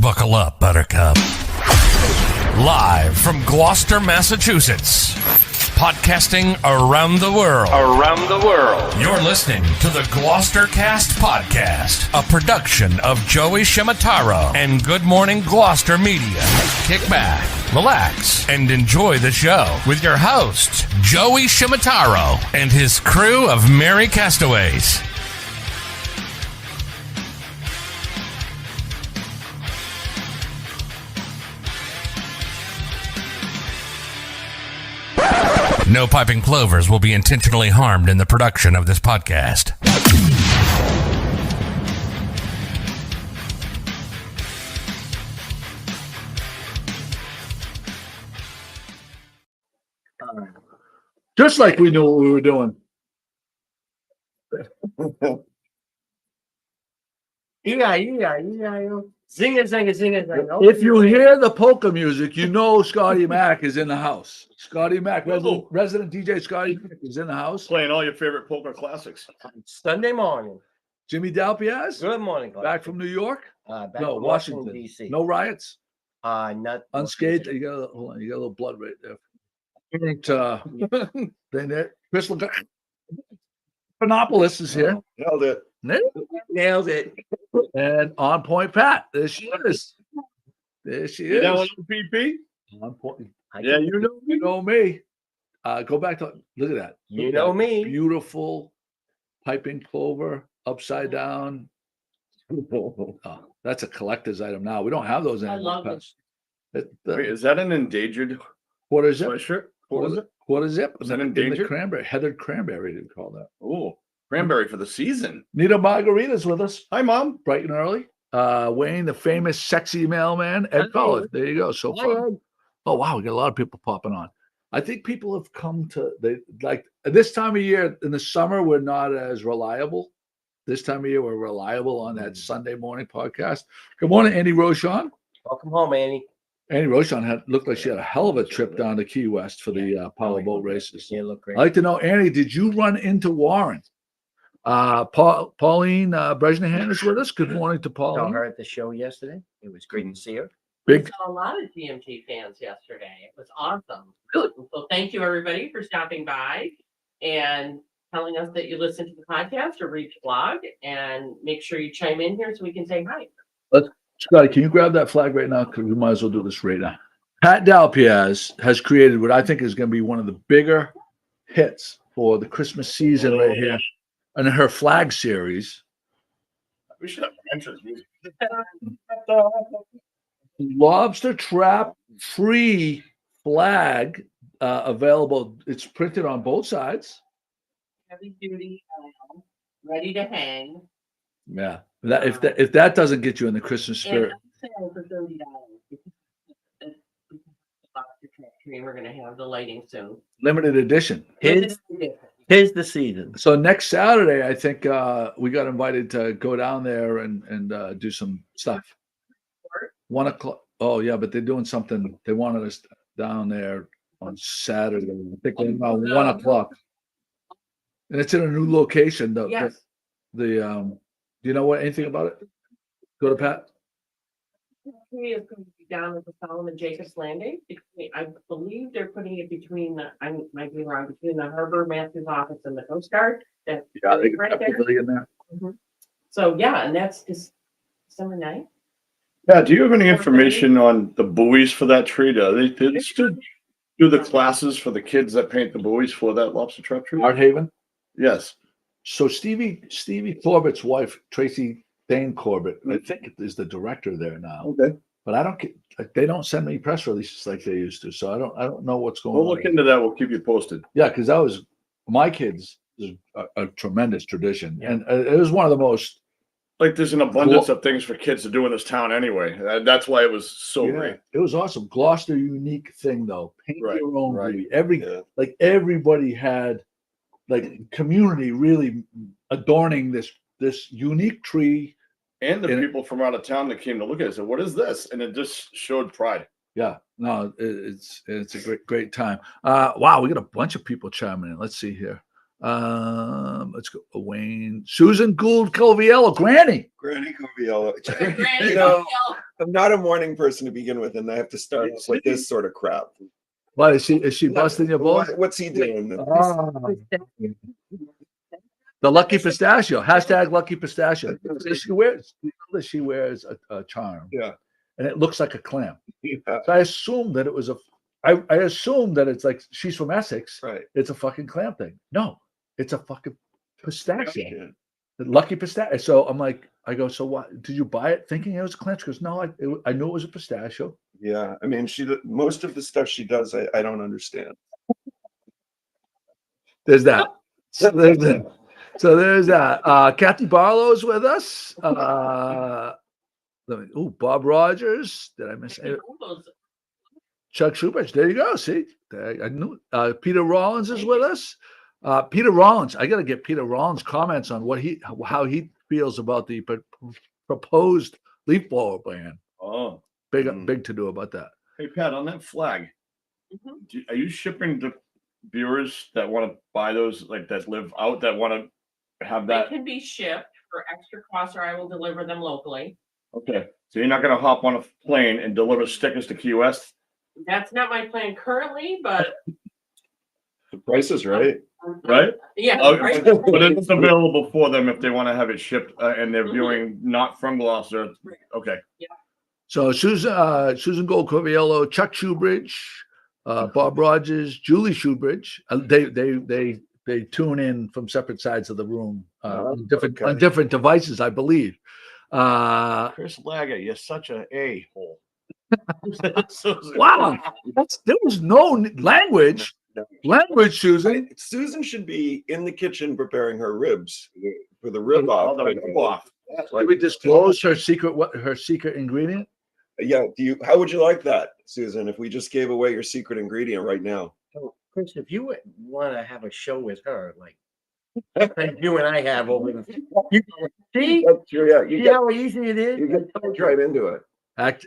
Buckle up, Buttercup. Live from Gloucester, Massachusetts. Podcasting around the world. You're listening to the GloucesterCast podcast, a production of Joey Shimataro and Good Morning Gloucester Media. Kick back, relax, and enjoy the show with your host, Joey Shimataro, and his crew of merry castaways. No piping plovers will be intentionally harmed in the production of this podcast. Just like we knew what we were doing. If you hear the polka music, you know Scotty Mac is in the house. Scotty Mac, resident DJ Scotty Mac is in the house. Playing all your favorite polka classics. Sunday morning. Jimmy Dalpiaz, Good morning. back from New York. Back No, from Washington. D.C. No riots. Not Unscathed. You got hold on. You got a little blood right there. Then there, Crystal Panopolis is here. Nailed it. Nailed it. And on point, Pat. There she is. There she is. That one PP? On point. Yeah, you know You know me. Go back to look at that. You Look at know that me. Beautiful piping clover upside down. Oh, that's a collector's item now. We don't have those I anymore. love Pat. Wait, is that an endangered Quarter zip. sweatshirt? What is it? Quarter zip. Is that In the endangered? cranberry, heathered cranberry, they call that. Oh, cranberry for the season. Nita Margarita's with us, Hi, Mom. bright and early. Wayne, the famous sexy mailman, Ed Collins. There you go. So far. Oh wow, we got a lot of people popping on. I think people have come to they like this time of year in the summer. We're not as reliable. This time of year, we're reliable on that Sunday morning podcast. Good morning, Andy Rochon. Welcome home, Annie. Andy Rochon looked like she had a hell of a trip down to Key West for the power boat races. You look great. I'd like to know, Annie, did you run into Warren? Pauline Brezhnehan is with us. Good morning to Saw Pauline. her at the show yesterday. It was great to see her. Big Saw a lot of GMT fans yesterday. It was awesome. Really? So thank you everybody for stopping by and telling us that you listen to the podcast or read the blog, and make sure you chime in here so we can say hi. Scotty, can you grab that flag right now? Because we might as well do this right now. Pat Dalpiaz has created what I think is going to be one of the bigger hits for the Christmas season right here. And her flag series, We should have entrance music. lobster trap free flag available. It's printed on both sides. Heavy duty, ready to hang. Yeah. If that doesn't get you in the Christmas spirit, And sale for $30. And we're gonna have the lighting soon. limited edition. Tis the season. So next Saturday, I think we got invited to go down there and do some stuff. 1 o'clock. Oh yeah, but they're doing something. They wanted us down there on Saturday. I think about 1 o'clock. And it's in a new location. Yes. Do you know anything about it? Go to Pat. He is going to be down at the Solomon Jacobs Landing. I believe they're putting it between I might be wrong, between the Harbor Master's office and the Coast Guard. Yeah, they got right a there. pavilion there. So yeah, and that's just December 9th. Yeah, do you have any information on the buoys for that tree? They still do the classes for the kids that paint the buoys for that lobster trap tree? Art Haven. Yes. So Stevie Corbett's wife, Tracy Dane Corbett, I think is the director there now. Okay. But I don't get they don't send me press releases like they used to. So I don't know what's going We'll on. look into that. We'll keep you posted. Yeah, because that was my kids is a tremendous tradition. Yeah. And it was one of the most Like there's an abundance of things for kids to do in this town anyway. That's why it was so great. it was awesome. Gloucester unique thing though. Paint Right, your own right. buoy. Yeah. Everybody had like community really adorning this unique tree. And the And- people from out of town that came to look at it said, "What is this?" And it just showed pride. Yeah, no, it's a great time. Wow, we got a bunch of people chiming in. Let's see here. Let's go. Wayne, Susan Gould Coviello, Granny. Granny Coviello. Granny You know, Coviello. I'm not a morning person to begin with, and I have to start off with this sort of crap. What is she busting your balls? What's he doing? The Lucky Pistachio. Hashtag Lucky Pistachio. She wears a charm. Yeah. And it looks like a clam. Yeah. So I assumed that it was I assumed that it's like she's from Essex. Right. It's a fucking clam thing. No, it's a fucking pistachio. Yeah. The Lucky Pistachio. So I'm like, I go, so what? Did you buy it thinking it was a clam? She goes, no, I knew it was a pistachio. Yeah. I mean, most of the stuff she does, I don't understand. There's that. So there's that. Kathy Barlow's with us. Bob Rogers. Did I miss it? Chuck Schubert. There you go. See, I knew. Peter Rollins is with us. Peter Rollins. I got to get Peter Rollins' comments on how he feels about the proposed leaf blower ban. Oh, Big to do about that. hey Pat, on that flag, are you shipping to viewers that want to buy those, like that live out, that want to have They that? can be shipped for extra cost, or I will deliver them locally. Okay, so you're not going to hop on a plane and deliver stickers to Key West? That's not my plan currently, but The price is right. Right? yeah. Oh, right. but it's available for them if they want to have it shipped and they're viewing not from Gloucester. Okay. So Susan Gold Coviello, Chuck Shoebridge, Bob Rogers, Julie Shoebridge. They tune in from separate sides of the room on different devices, I believe. Chris Lager, you're such a a-hole. Wow, there was no language. Language, Susan. Susan should be in the kitchen preparing her ribs for the rib off. Did we disclose her secret ingredient? Yeah. How would you like that, Susan, if we just gave away your secret ingredient right now? So, Chris, if you want to have a show with her, like you and I have over the see, That's true, yeah. see how easy it is? You get right into it.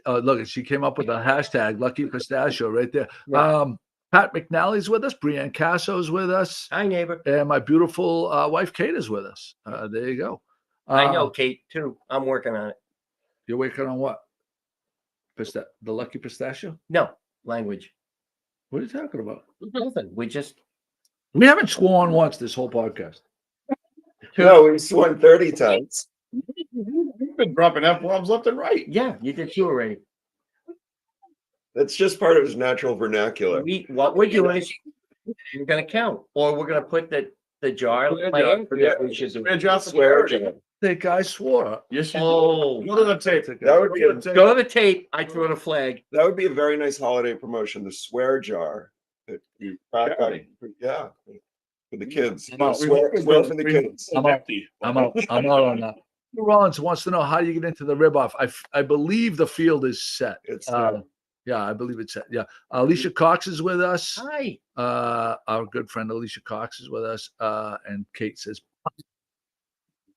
Look, she came up with a hashtag Lucky Pistachio right there. Yeah. Pat McNally's with us. Brianne Casso's with us. Hi, neighbor. And my beautiful wife, Kate, is with us. There you go. I know Kate too. I'm working on it. You're working on what? The Lucky Pistachio? No language. What are you talking about? Nothing. We haven't sworn once this whole podcast. No, we sworn 30 times. You've been dropping F-bombs left and right. Yeah, you did two already. That's just part of his natural vernacular. What we're doing is you're gonna count, or we're gonna put the jar. We should do. Swear jar. The guy swore. Yes, you Oh, go to the tape. That would be a go to the tape. I threw in a flag. That would be a very nice holiday promotion. The swear jar that you crack up. Yeah, for the kids. I'm out. Swear for the kids. I'm out. I'm out on that. Rollins wants to know how you get into the rib off. I believe the field is set. It's Yeah, I believe it's set. Yeah. Alicia Cox is with us. Hi. Our good friend Alicia Cox is with us. And Kate says,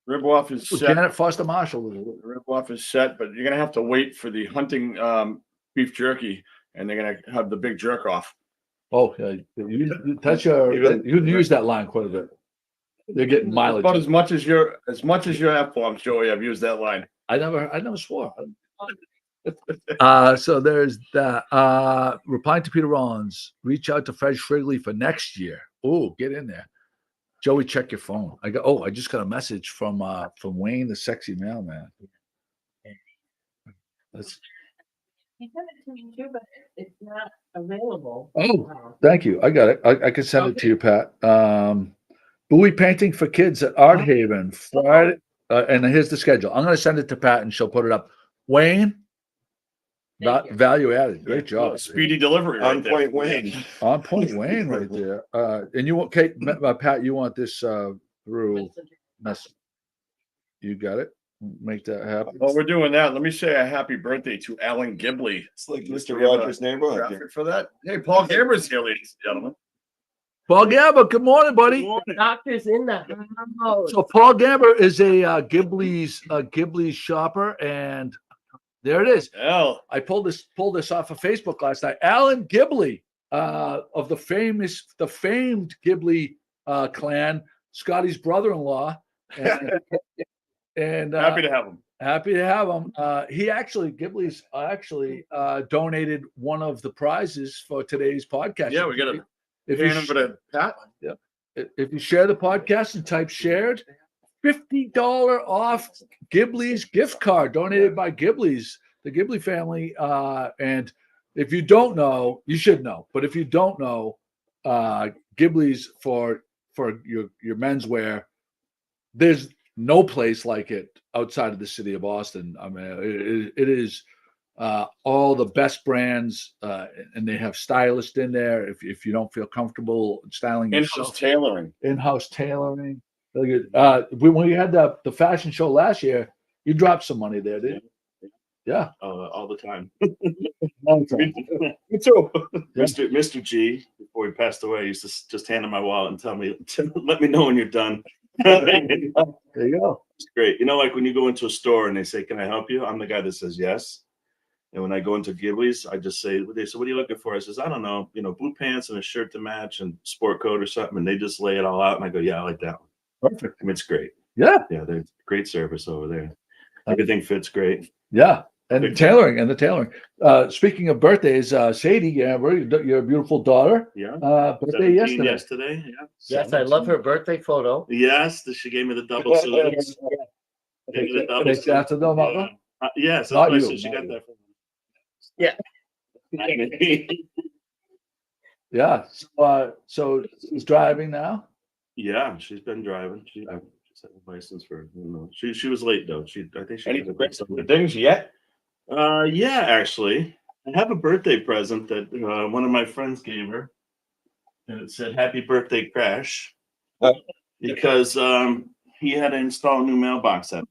Rib off is set. Janet Foster Marshall. Rib off is set, but you're gonna have to wait for the hunting beef jerky, and they're gonna have the big jerk off. Oh, yeah. You use that line quite a bit. They're getting mileage. About as much as your F-bombs, Joey. I've used that line. I never swore. So there's that. Replying to Peter Rollins, reach out to Fred Shrigley for next year. Oh, get in there. Joey, check your phone. I just got a message from Wayne, the sexy mailman. He sent it to me too, but it's not available. Oh, thank you. I got it. I can send it to you, Pat. Buoy painting for kids at Art Haven Friday. And here's the schedule. I'm going to send it to Pat and she'll put it up. Wayne, value added. Great job. Speedy delivery. Right on there. point, Wayne. On point, Wayne, right there. And you want Kate, Pat, you want this through mess. You got it. Make that happen. While we're doing that, let me say a happy birthday to Alan Gibley. It's like Mr. We have a Rogers' neighborhood. Graphic for that. Hey, Paul Gaber's here, ladies and gentlemen. Paul Gabber, good morning, buddy. Doctor's in the house. So Paul Gabber is a Ghibli's shopper, and there it is. Hell, I pulled this off of Facebook last night. Alan Ghibli, of the famed Ghibli clan, Scotty's brother-in-law, and Happy to have him. happy to have him. Ghiblis actually donated one of the prizes for today's podcast. Yeah, we got to If hand you, him for the hat. if you share the podcast and type shared, $50 off Ghibli's gift card donated by Ghibli's, the Ghibli family. And if you don't know, you should know. But if you don't know, Ghibli's for your menswear, there's no place like it outside of the city of Boston. I mean, it is all the best brands, and they have stylists in there. If you don't feel comfortable styling In-house yourself, tailoring. in-house tailoring. Look at, when we had the fashion show last year, you dropped some money there, didn't you? Yeah. All the time. Long time. Me too. Mr. G, before he passed away, used to just hand him my wallet and tell me, let me know when you're done. It's There you go. great. You know, like when you go into a store and they say, can I help you? I'm the guy that says yes. And when I go into Ghibli's, I just say, they say, what are you looking for? I says, I don't know, blue pants and a shirt to match and sport coat or something. And they just lay it all out. And I go, yeah, I like that one. Perfect. I mean, it's great. Yeah. Yeah, they're great service over there. Everything fits great. Yeah. And the tailoring. Speaking of birthdays, Sadie, your beautiful daughter, Yeah. birthday 17 yesterday. Yeah. Yes, I love her birthday photo. Yes, she gave me the double salutes. Gave me the double Thanks salutes. to them, Yeah. Yes, that's Not what I you, said. She not got you. that from Yeah. Yeah. So she's driving now. Yeah, she's been driving. She's had a license for, she was late though. I think she Any had a good things yet? yeah, actually. I have a birthday present that one of my friends gave her. And it said happy birthday, Crash. Because he had to install a new mailbox set.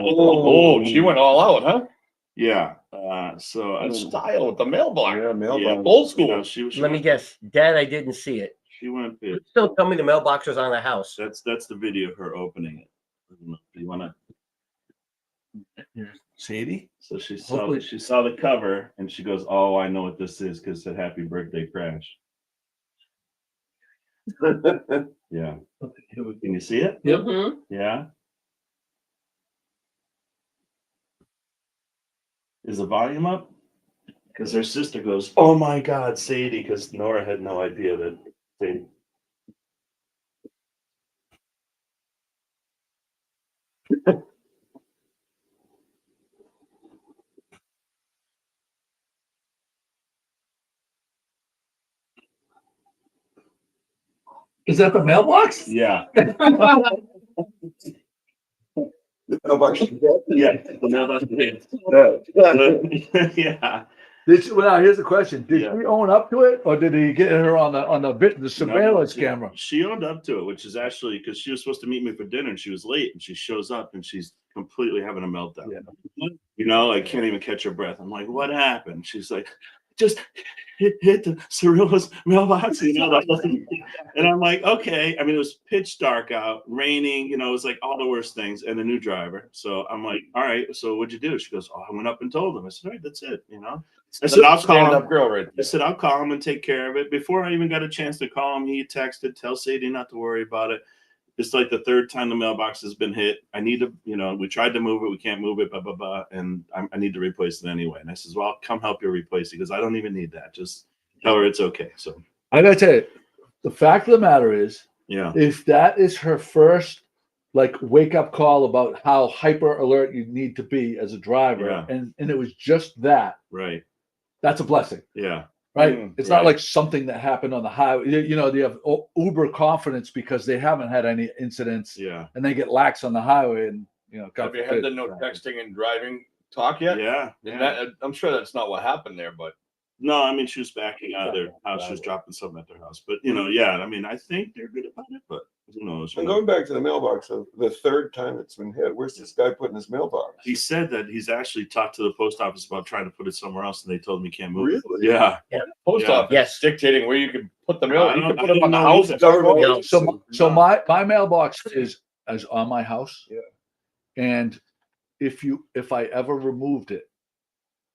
Oh, she went all out, huh? Yeah. So I In don't style with the mailbox. Yeah, mailbox. Yeah. Old school. Let me guess. Dad, I didn't see it. She went big. Still tell me the mailbox was on the house. That's the video of her opening it. I don't know if you wanna. Sadie. So she Hopefully- saw the cover and she goes, "Oh, I know what this is," because it said "Happy Birthday, Crash." Yeah. Can you see it? Yep. Mhm. Yeah. Is the volume up? Because her sister goes, "Oh my God, Sadie!" Because Nora had no idea that Sadie. Is that the mailbox? Yeah. Mailbox. Yeah. Yeah. Well, here's the question: did Yeah. she own up to it, or did he get her on the surveillance No, camera? She owned up to it, which is actually because she was supposed to meet me for dinner and she was late and she shows up and she's completely having a meltdown. Yeah. Like can't even catch her breath. I'm like, what happened? She's like, just hit the Cirilla's mailbox, and I'm like, okay. I mean, it was pitch dark out, raining, it was like all the worst things, and a new driver. So I'm like, all right, so what'd you do? She goes, oh, I went up and told him. I said, all right, that's it, I said, I'll call Stand-up him. girl right I there. said, I'll call him and take care of it. Before I even got a chance to call him, he texted, tell Sadie not to worry about it. It's like the third time the mailbox has been hit. I need to, we tried to move it. We can't move it, blah, blah, blah. And I need to replace it anyway. And I says, well, I'll come help you replace it because I don't even need that. Just tell her it's okay. So, I gotta tell you, the fact of the matter is, yeah. if that is her first wake up call about how hyper alert you need to be as a driver, Yeah. and it was just that, Right. that's a blessing. Yeah. Right? It's not right. like something that happened on the highway. They have uber confidence because they haven't had any incidents, Yeah. and they get lax on the highway, and Have you had the no texting and driving talk yet? Yeah. And that, I'm sure that's not what happened there, but No, I mean, she was backing out of their house. She was dropping something at their house. But, yeah, I mean, I think they're good about it, but who knows? And going back to the mailbox, the third time it's been hit, where's this guy putting his mailbox? He said that he's actually talked to the post office about trying to put it somewhere else, and they told him he can't move it. Really? Yeah. post Yeah. office Yes. dictating where you can put the mail. I You don't- can I put them on didn't the know house. either. Government. No. So my mailbox is on my house. Yeah. And if I ever removed it,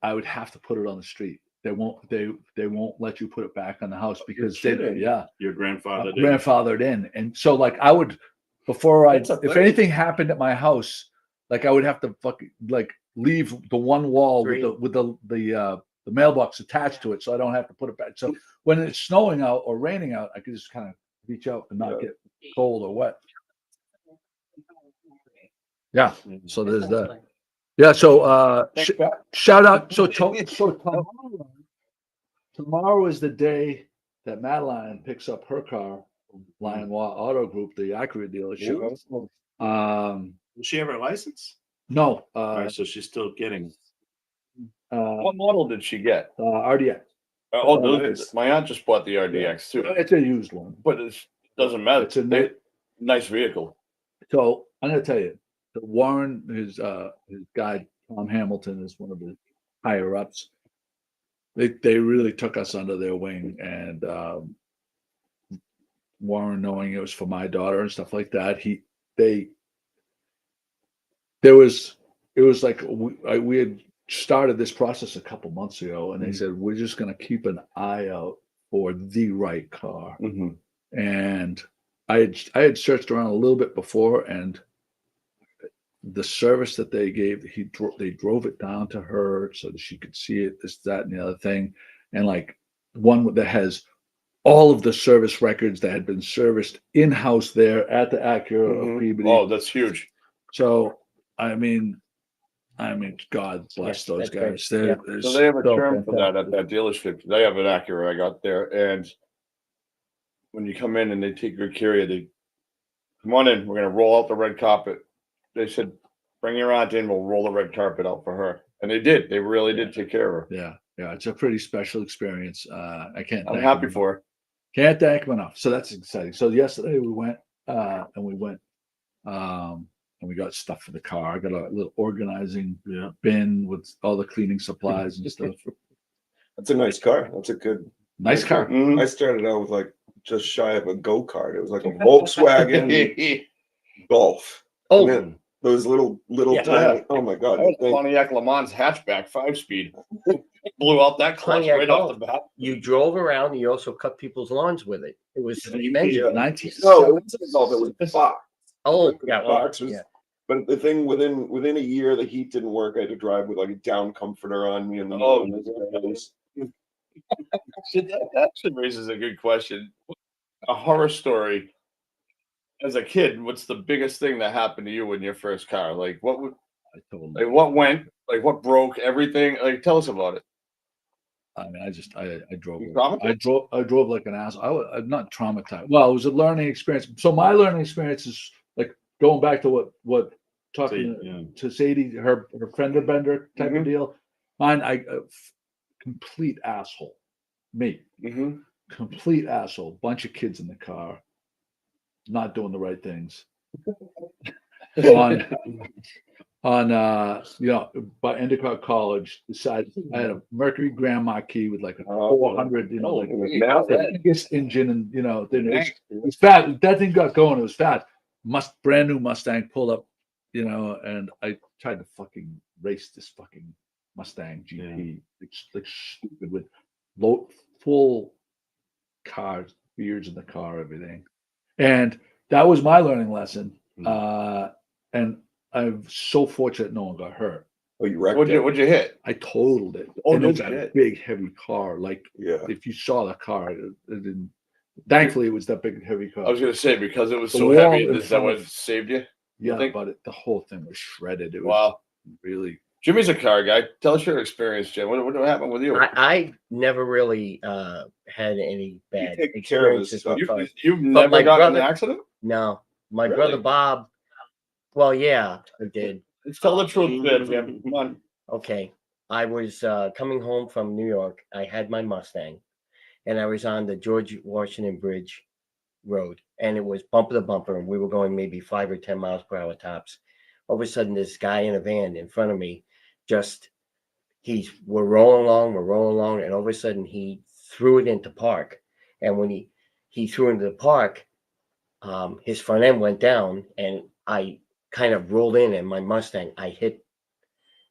I would have to put it on the street. they won't let you put it back on the house because kidding. Your grandfather did. grandfathered in. And so like I would, before That's a if thing. anything happened at my house, like I would have to fucking like leave the one wall with the mailbox attached to it, so I don't have to put it back. So when it's snowing out or raining out, I can just kind of reach out and not get cold or wet. Yeah. So there's that. Yeah. So shout out. So tomorrow is the day that Madeline picks up her car, Lion Auto Group, the Acura dealership. Does she have her license? No, All right, so she's still getting. What model did she get? RDX. My aunt just bought the RDX too, It's a used one. but it doesn't matter. It's a Nice vehicle. So I'm gonna tell you, Warren, his guy Tom Hamilton is one of the higher ups. They really took us under their wing, and Warren, knowing it was for my daughter and stuff like that, it was like we had started this process a couple months ago, and they said we're just gonna keep an eye out for the right car. Mm-hmm. And I had searched around a little bit before, and the service that they gave, they drove it down to her so that she could see it, this, that, and the other thing, and like one that has all of the service records that had been serviced in-house there at the Acura of Peabody. Oh, that's huge. So I mean, God bless those guys. So they have a term for that at that dealership. They have an Acura I got there, and when you come in and they take good care of you, they come on in. We're gonna roll out the red carpet. They said, "Bring your aunt in. We'll roll the red carpet out for her," and they did. They really did take care of her. Yeah, it's a pretty special experience. I can't. I'm happy for her. Can't thank him enough. So that's exciting. So yesterday we went and we got stuff for the car. I got a little organizing bin with all the cleaning supplies and stuff. That's a nice car. That's a good Nice car. I started out with like just shy of a go-kart. It was like a Volkswagen Golf. Oh, And then those little tiny. Oh my God! Pontiac Le Mans hatchback 5-speed. Blew out that clutch Pontiac right off the bat. you drove around. You also cut people's lawns with it. It was amazing. 19. No, it wasn't a Golf. It was a Fox. Oh, yeah, well, Fox was. yeah. But the thing within a year, the heat didn't work. I had to drive with like a down comforter on me. And That actually raises a good question. A horror story. As a kid, what's the biggest thing that happened to you in your first car? Like what what went? Like what broke? Everything? Like tell us about it. I mean, I drove. You traumatized? I drove like an ass. I'm not traumatized. Well, it was a learning experience. So my learning experience is like going back to what talking to Sadie, her fender bender type of deal. Mine, complete asshole. Me, complete asshole. Bunch of kids in the car, not doing the right things. By Endicott College, decided I had a Mercury Grand Marquis with like a 400, biggest engine, and it was fat. That thing got going. It was fat. Brand new Mustang pulled up, and I tried to fucking race this fucking Mustang GP, like stupid with full car beards in the car, everything, and that was my learning lesson. And I'm so fortunate no one got hurt. Oh, you wrecked What'd you hit? I totaled it. Oh, and no it was a shit. big, heavy car. Like, if you saw the car, it didn't. Thankfully, it was that big, heavy car. I was gonna say because it was The so wall heavy. in Is that front what of- saved you? Yeah, think- but the whole thing was shredded. It was Wow. really. Jimmy's a car guy. Tell us your experience, Jim. What happened with you? I never really had any bad take care of his experiences stuff. with cars. You've my never gotten in brother- an accident? No, my Really? brother Bob. Well, yeah, I did. Let's tell the truth, there, Jim. Come on. Okay, I was coming home from New York. I had my Mustang, and I was on the George Washington Bridge road, and it was bumper to bumper, and we were going maybe 5 or 10 miles per hour tops. All of a sudden, this guy in a van in front of me, we're rolling along, and all of a sudden he threw it into park. And when he threw into the park, his front end went down, and I kind of rolled in, and my Mustang, I hit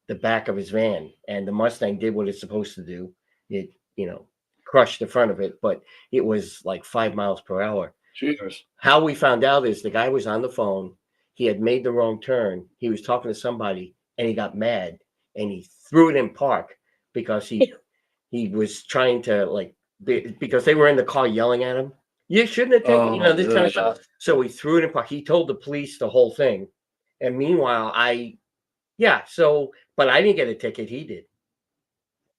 the back of his van, and the Mustang did what it's supposed to do, it, crushed the front of it, but it was like 5 miles per hour. Jesus. How we found out is the guy was on the phone. He had made the wrong turn. He was talking to somebody and he got mad and he threw it in park because he was trying to because they were in the car yelling at him. You shouldn't have taken, this kind of stuff. So he threw it in park. He told the police the whole thing. And meanwhile, but I didn't get a ticket. He did.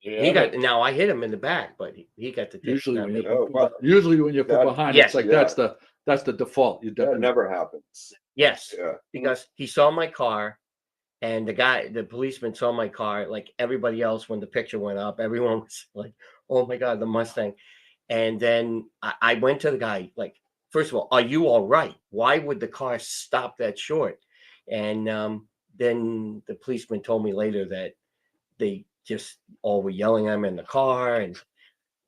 Yeah, Now I hit him in the back, but he got the ticket. Usually when Oh, you're put that- behind, Yes. it's like Yeah. that's the default. You That definitely never happens. Yes, Yeah. because he saw my car and the policeman saw my car, like everybody else. When the picture went up, everyone was like, oh my God, the Mustang. And then I went to the guy, like, first of all, are you all right? Why would the car stop that short? And then the policeman told me later that they just all were yelling at him in the car, and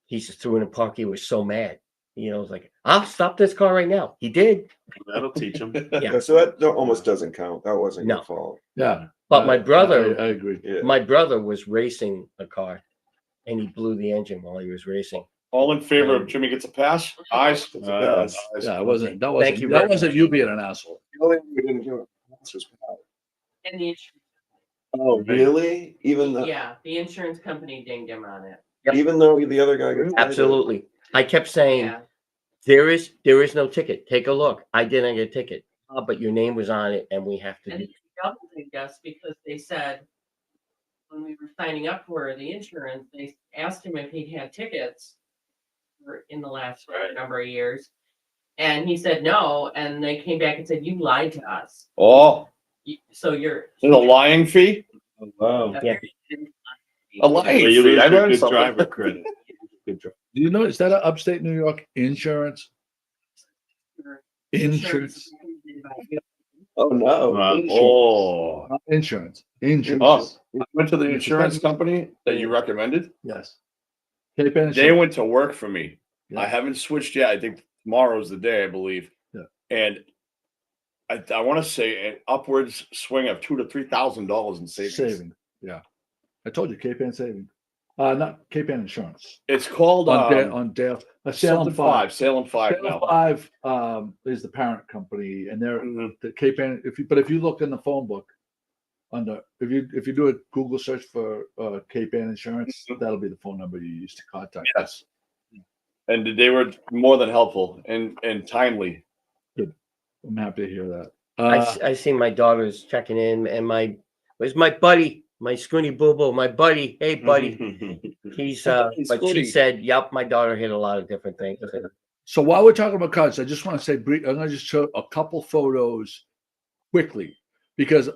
he just threw in the park. He was so mad. It was like, I'll stop this car right now. He did. That'll teach him. Yeah. So that almost doesn't count. That wasn't No. your fault. yeah. But my brother, I agree. Yeah. my brother was racing a car, and he blew the engine while he was racing. All in favor of Jimmy gets a pass? Ayes. It's a pass. Ayes. Yeah, it wasn't that Thank wasn't you that very wasn't you being an asshole. The only thing we didn't do it was bad. And the insurance, Oh, really? Even though, the insurance company dinged him on it. Yep. even though the other guy got Absolutely. I kept saying, Yeah. there is no ticket. Take a look. I didn't get a ticket. But your name was on it, and we have to And do. they double dinged us because they said when we were signing up for the insurance, they asked him if he'd had tickets in the last number of years. And he said no. And they came back and said, you lied to us. Oh, So you're there's a lying fee? Wow. Yeah. A lying You fee. lose I your learned good something. driver credit. Good driver. Do you know, is that an upstate New York insurance? Insurance. Oh, no. Oh. Not insurance. Insurance. Oh, I went to the insurance company that you recommended. Yes. Cape Ann They Insurance. went to work for me. Yeah. I haven't switched yet. I think tomorrow's the day, I believe. Yeah. And I want to say an upwards swing of $2,000 to $3,000 in savings. Saving. Yeah. I told you Cape Ann Saving. Not Cape Ann Insurance. It's called On Dale. Salem something 5. Salem 5 Salem now. 5 is the parent company, and they're Mhm. the Cape Ann. If you look in the phone book, if you do a Google search for Cape Ann Insurance, that'll be the phone number you use to contact us. Yes. And they were more than helpful and timely. I'm happy to hear that. I see my daughters checking in, and where's my buddy, my Scoony Boo Boo, my buddy. Hey, buddy. He's but she Scooty. said, "Yep, my daughter hit a lot of different things." So while we're talking about cars, I just want to say, I'm going to just show a couple photos quickly because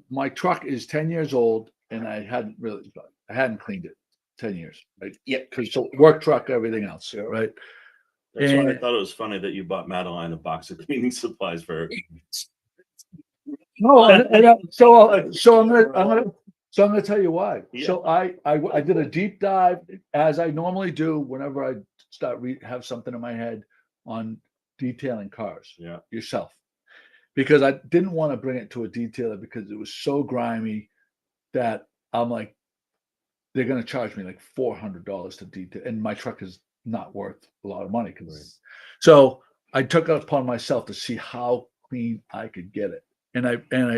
my truck is 10 years old and I hadn't cleaned it 10 years, right? Yeah. Because work truck, everything else, Yeah. right? That's why I And- thought it was funny that you bought Madeline a box of cleaning supplies for her. No, so I'm gonna tell you why. Yeah. So I did a deep dive as I normally do whenever I start have something in my head on detailing cars. Yeah. Yourself, because I didn't want to bring it to a detailer because it was so grimy that I'm like, they're gonna charge me like $400 to detail, and my truck is not worth a lot of money. So I took it upon myself to see how clean I could get it. And I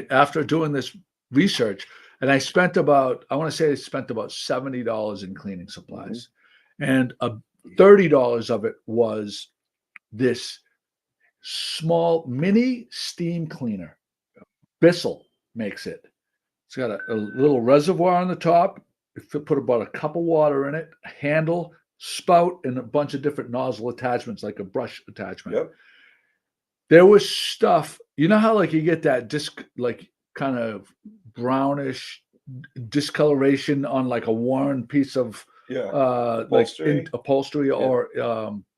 after doing this research, and I spent about $70 in cleaning supplies, and $30 of it was this small mini steam cleaner. Bissell makes it. It's got a little reservoir on the top. Put about a cup of water in it, a handle, spout, and a bunch of different nozzle attachments, like a brush attachment. Yep. There was stuff, you know how like you get that kind of brownish discoloration on like a worn piece of Yeah. upholstery, upholstery Yeah. or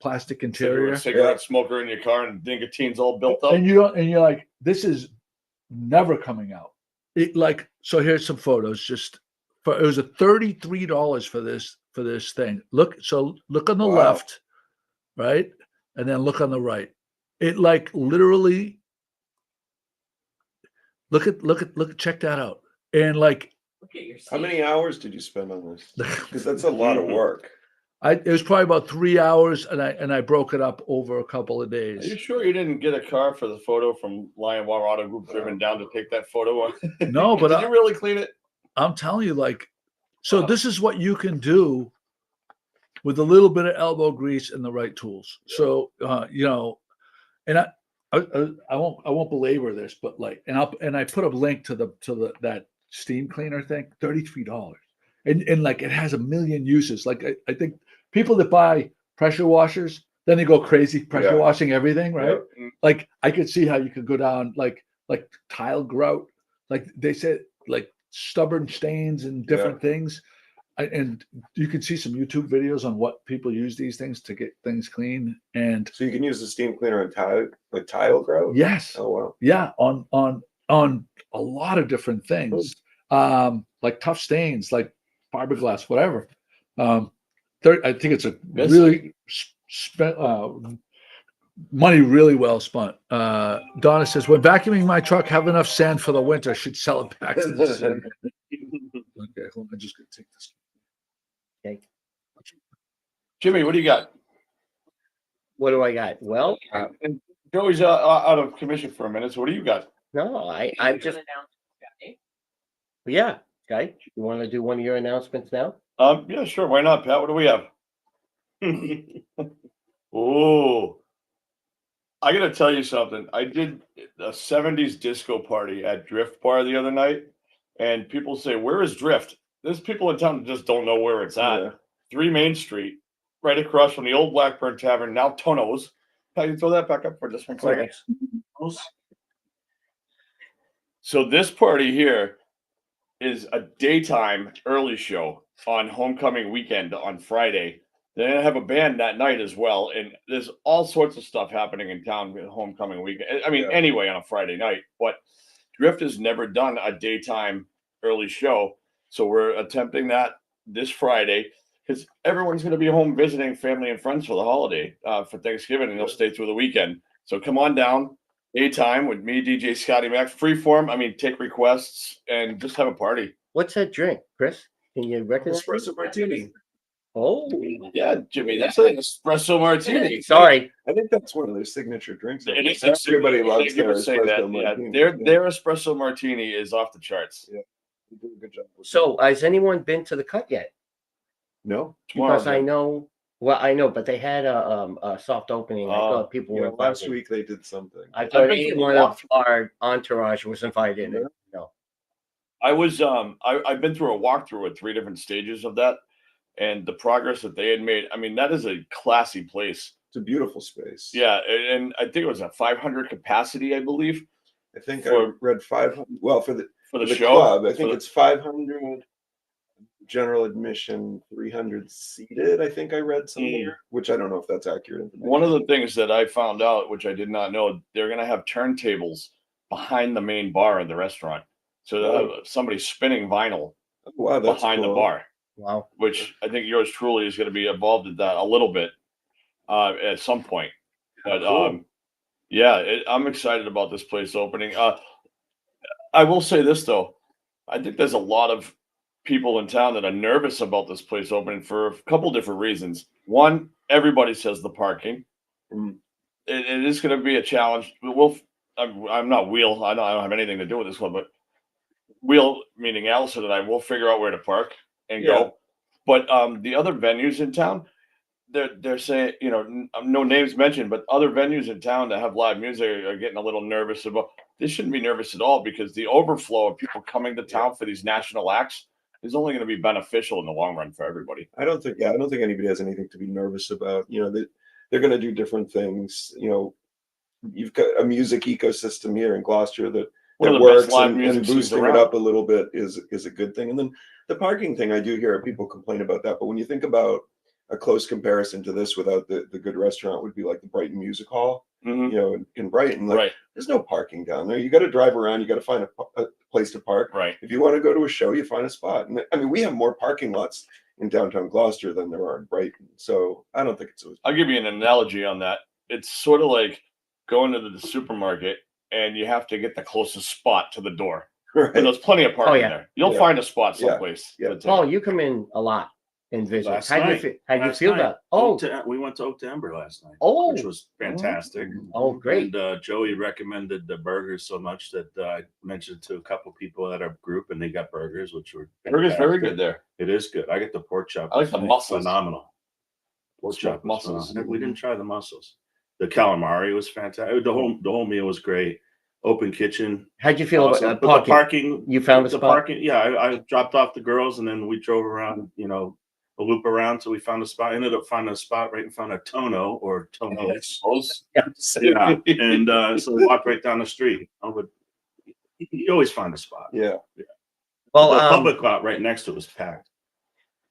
plastic interior. Cigarette smoker in your car and nicotine's all built up. And you're like, this is never coming out. So here's some photos. It was a $33 for this thing. Look on the Wow. left, right, and then look on the right. It like literally look at check that out. And like at your. How many seat. hours did you spend on this? Because that's a lot of work. It was probably about 3 hours, and I broke it up over a couple of Are you days. sure you didn't get a car for the photo from Lion War Auto Group driven down to take that photo? No, but did you really clean it? I'm telling you, like, so this is what you can do with a little bit of elbow grease and the right tools. So you know, and I won't belabor this, but like, and I put a link to that steam cleaner thing, $33, and like it has a million uses. Like I think people that buy pressure washers, then they go crazy pressure washing everything, right? Yeah. Like I could see how you could go down like tile grout, like they said, like stubborn stains and different things. And you can see some YouTube videos on what people use these things to get things clean. And So you can use the steam cleaner on tile grout? yes, Oh wow. yeah, on a lot of different things, like tough stains, like fiberglass, whatever. I think it's a really money really well spent. Donna says, when vacuuming my truck, have enough sand for the winter. Should sell it back to the city. Okay, hold on, I'm just gonna take this. Okay. Jimmy, what do you got? What do I got? Well, And Joey's out of commission for a minute. So what do you got? no, I'm You just can announce it, okay? yeah. Okay, you want to do one of your announcements now? Yeah, sure. Why not, Pat? What do we have? Oh, I gotta tell you something. I did a 70s disco party at Drift Bar the other night, and people say, "Where is Drift?" There's people in town that just don't know where it's at. Yeah. 3 Main Street, right across from the old Blackburn Tavern, now Tono's. How you throw that back up for just 1 second? So this party here is a daytime early show on homecoming weekend on Friday. Then I have a band that night as well, and there's all sorts of stuff happening in town with homecoming weekend. I mean, anyway, on a Friday night. But Drift has never done a daytime early show, so we're attempting that this Friday because everyone's going to be home visiting family and friends for the holiday for Thanksgiving, and they'll stay through the weekend. So come on down, daytime with me, DJ Scotty Mac, freeform. I mean, take requests and just have a party. What's that drink, Chris? Can you recognize? Espresso martini. Oh, Yeah, Jimmy, that's an espresso martini. sorry. I think that's one of their signature drinks. It is Everybody loves thank you their for saying that. espresso Yeah, martini. their espresso martini is off the charts. You do a good job with So, has anyone been to the cut yet? that. No. Tomorrow, Because I know. Well, I know, but they had a soft opening. I thought people Yeah, were last invited. week they did something. I thought been to anyone a of our entourage was invited. Yeah. No. I was I've been through a walkthrough at 3 different stages of that, and the progress that they had made. I mean, that is a classy place. It's a beautiful space. Yeah, and I think it was a 500 capacity, I believe, I think I For- read 500. Well, for the show. club, I For think the- it's 500 general admission, 300 seated. I think I read something, which I don't know if that's accurate information. One of the things that I found out, which I did not know, they're going to have turntables behind the main bar in the restaurant. So they'll have somebody spinning vinyl Oh, wow, that's behind the cool. bar, Wow. which I think yours truly is going to be involved in that a little bit at some point. But Cool. yeah, I'm excited about this place opening. I will say this though, I think there's a lot of people in town that are nervous about this place opening for a couple different reasons. One, everybody says the parking. Mm. It is going to be a challenge. But I'm not Wheel. I don't have anything to do with this one, but Wheel, meaning Allison and I, will figure out where to park and go. But the other venues in town, they're saying, you know, no names mentioned, but other venues in town that have live music are getting a little nervous about. They shouldn't be nervous at all because the overflow of people coming to town for these national acts is only going to be beneficial in the long run for everybody. I don't think anybody has anything to be nervous about. You know, they're going to do different things. You know, you've got a music ecosystem here in Gloucester that One of the works, best live and music scenes boosting it around. up a little bit is a good thing. And then the parking thing, I do hear people complain about that. But when you think about a close comparison to this without the good restaurant would be like the Brighton Music Hall, Mhm. you know, in Brighton. Like, Right, there's no parking down there. You got to drive around. You got to find a place to park. right. If you want to go to a show, you find a spot. And I mean, we have more parking lots in downtown Gloucester than there are in Brighton. So I don't think it's I'll give you an analogy on that. It's sort of like going to the supermarket and you have to get the closest spot to the door. Right. But there's plenty of parking yeah. there. You'll Yeah. find a spot Yeah. someplace. Yeah. to take. Oh, you come in a lot and visit. Last How do you night. feel? How do you Last feel night, about? Oh, we went to Oak to Ember last night, oh, which was fantastic. oh, great. And Joey recommended the burgers so much that I mentioned to a couple people at our group, and they got burgers, which were Burger's very fantastic. good there. It is good. I get the pork chop. I like the mussels. Phenomenal. Pork Smoked chop was mussels. phenomenal. We didn't try the mussels. The calamari was fantastic. The whole meal was great. Open kitchen. How'd you feel Awesome. about But parking? the parking? You found a the spot? parking. Yeah, I dropped off the girls, and then we drove around. A loop around till we found a spot. Ended up finding a spot right in front of Tono or Tono's. Yeah, and so we walked right down the street. But you always find a spot. Yeah. Well, The public lot right next to it was packed.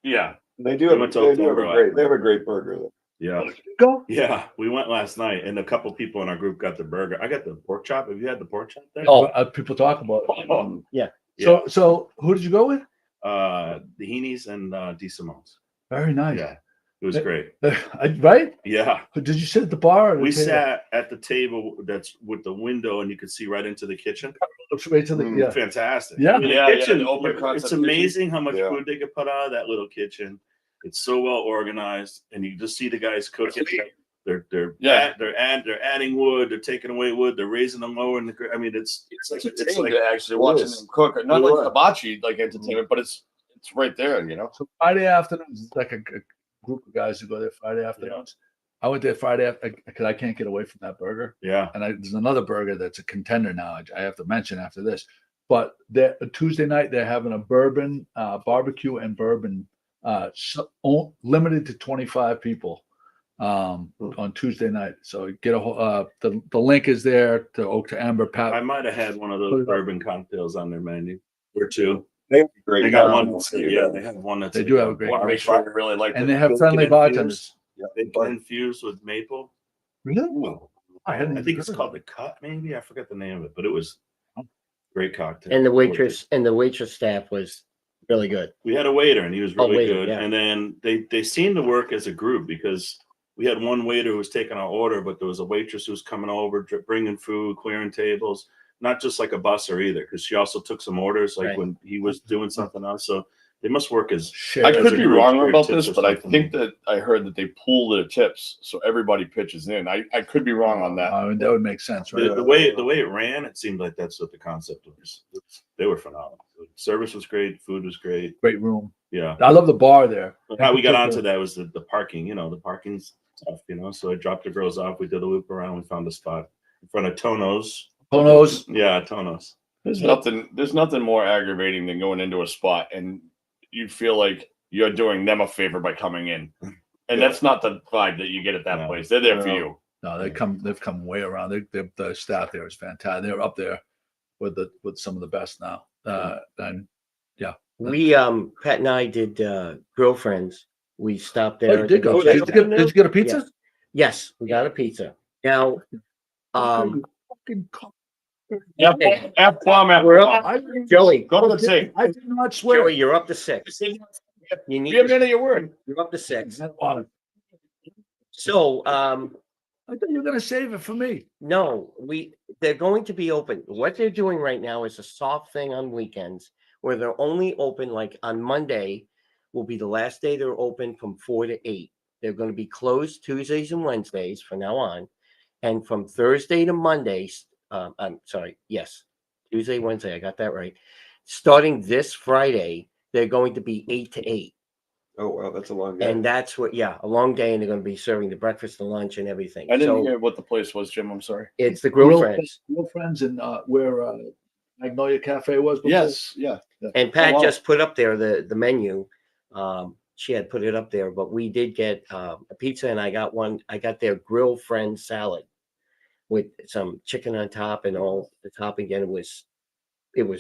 Yeah. They do We have, went to they do have October a great, they have a great burger there. Yeah, Go. yeah. We went last night, and a couple people in our group got the burger. I got the pork chop. Have you had the pork chop there? Oh. People talk about it. Oh, So who did you go with? The Heenies and D Simone's. Very nice. Yeah, it was great. Right? Yeah, Did you sit at the bar? Or the we table? sat at the table that's with the window, and you could see right into the kitchen. Looks right to the yeah. Fantastic. Yeah. I mean, the Yeah, kitchen, the open concept it's amazing how much Yeah. food they could put out of that little kitchen. It's so well organized, and you just see the guys cooking. They're adding wood. They're taking away wood. They're raising them lower in the. I mean, it's like actually watching is. them cook. Not It like was. hibachi like entertainment, but it's right there. So Friday afternoons, it's like a group of guys who go there Friday afternoons. I went there Friday after because I can't get away from that burger. Yeah. And there's another burger that's a contender now. I have to mention after this. But Tuesday night they're having a bourbon barbecue and bourbon limited to 25 people on Tuesday night. So get the link is there to Oak to Amber. Pat, I might have had one of those bourbon cocktails on their menu or two. They have great. They got one. Yeah, they have one that's. They do have a great Want to make sure we really like and it. they have friendly bartenders. Bacon infused with maple. Really? I think it's called the Cut. Maybe I forgot the name of it, but it was great cocktail. And the waitress staff was really good. We had a waiter, and he was really waiter, good. yeah. And then they seemed to work as a group because we had one waiter who was taking our order, but there was a waitress who was coming over, bringing food, clearing tables. Not just like a busser either, because she also took some orders, like Right. when he was doing something else. So they must work as. I could as a be group, wrong share about tips this, or but I something. think that I heard that they pool the tips, so everybody pitches in. I could be wrong on that. I mean, that would make sense, right? The way it ran, it seemed like that's what the concept was. They were phenomenal. The service was great, food was great. Great room. Yeah. I love the bar there. How we got onto that was the parking. The parking's tough. So I dropped the girls off. We did a loop around. We found a spot in front of Tono's. Tono's. Yeah, Tono's. There's nothing more aggravating than going into a spot and you feel like you're doing them a favor by coming in. And that's not the vibe that you get at that place. They're there for you. No, they've come way around. The staff there is fantastic. They're up there with some of the best now. And yeah, We Pat and I did Girlfriends. We stopped there. you did go. Did you get a pizza? Yes, we got a pizza. Now, Yeah, we're up. Joey, Go to the tape. I did not swear. Joey, you're up to 6. You need. Be a man of your word. You're up to 6. I So, thought you were gonna save it for me. no, they're going to be open. What they're doing right now is a soft thing on weekends where they're only open like on Monday will be the last day they're open from 4 to 8. They're going to be closed Tuesdays and Wednesdays from now on. And from Thursday to Mondays, I'm sorry, yes, Tuesday, Wednesday, I got that right. Starting this Friday, they're going to be 8 to 8. Oh wow, that's a long day. And that's what, a long day, and they're going to be serving the breakfast, the lunch, and everything. I didn't So hear what the place was, Jim. I'm sorry. it's the Grill Friends. Grill Friends and where Magnolia Cafe was before. Yes, yeah. And Pat wow. just put up there the menu. She had put it up there, but we did get a pizza, and I got their Grill Friends salad with some chicken on top and all the topping, and it was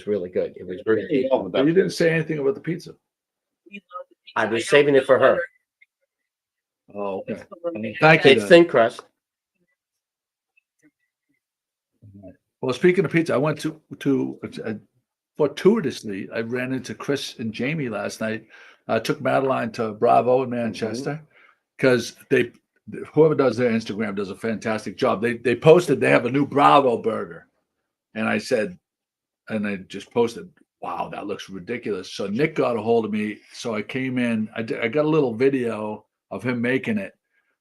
really good. It was really. But you didn't say anything about the pizza. I was saving it for her. Oh, okay. Thank you. It's thin crust. Well, speaking of pizza, I went to fortuitously, I ran into Chris and Jamie last night. I took Madeline to Bravo in Manchester because whoever does their Instagram does a fantastic job. They posted they have a new Bravo burger, and I said, and I just posted, wow, that looks ridiculous. So Nick got a hold of me. So I came in, I got a little video of him making it,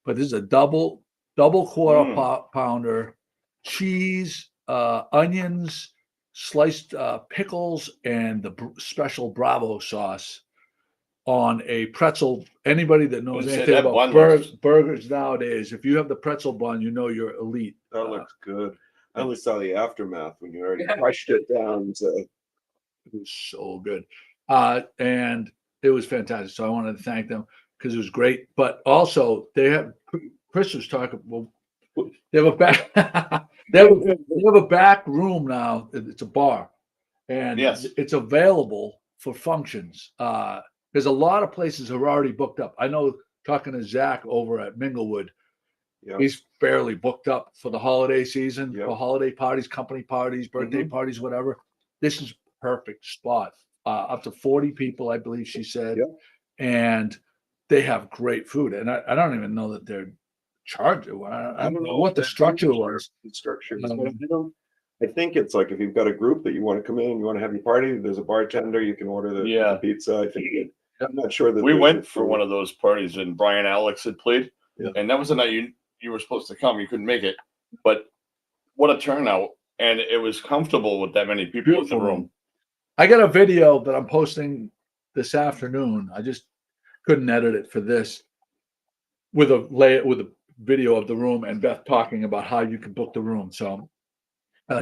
but this is a double quarter pounder, cheese, onions, sliced pickles, and the special Bravo sauce on a pretzel. Anybody that knows anything about burgers nowadays, if you have the pretzel bun, you know you're elite. That looks good. I only saw the aftermath when you already crushed it down. So. It was so good. And it was fantastic. So I wanted to thank them because it was great. But also they have, Chris was talking, well, they have a back, they have a back room now. It's a bar, and it's available for functions. There's a lot of places are already booked up. I know, talking to Zach over at Minglewood, he's fairly booked up for the holiday season, for holiday parties, company parties, birthday parties, whatever. This is perfect spot. Up to 40 people, I believe she said, and they have great food. And I don't even know that they're charged. I don't know what the structure was. I think it's like if you've got a group that you want to come in, you want to have your party, there's a bartender, you can order the pizza. I think I'm not sure that we went for one of those parties and Brian Alex had played, and that was the night you were supposed to come. You couldn't make it, but what a turnout, and it was comfortable with that many people in the room. I got a video that I'm posting this afternoon. I just couldn't edit it for this, with a video of the room and Beth talking about how you can book the room. So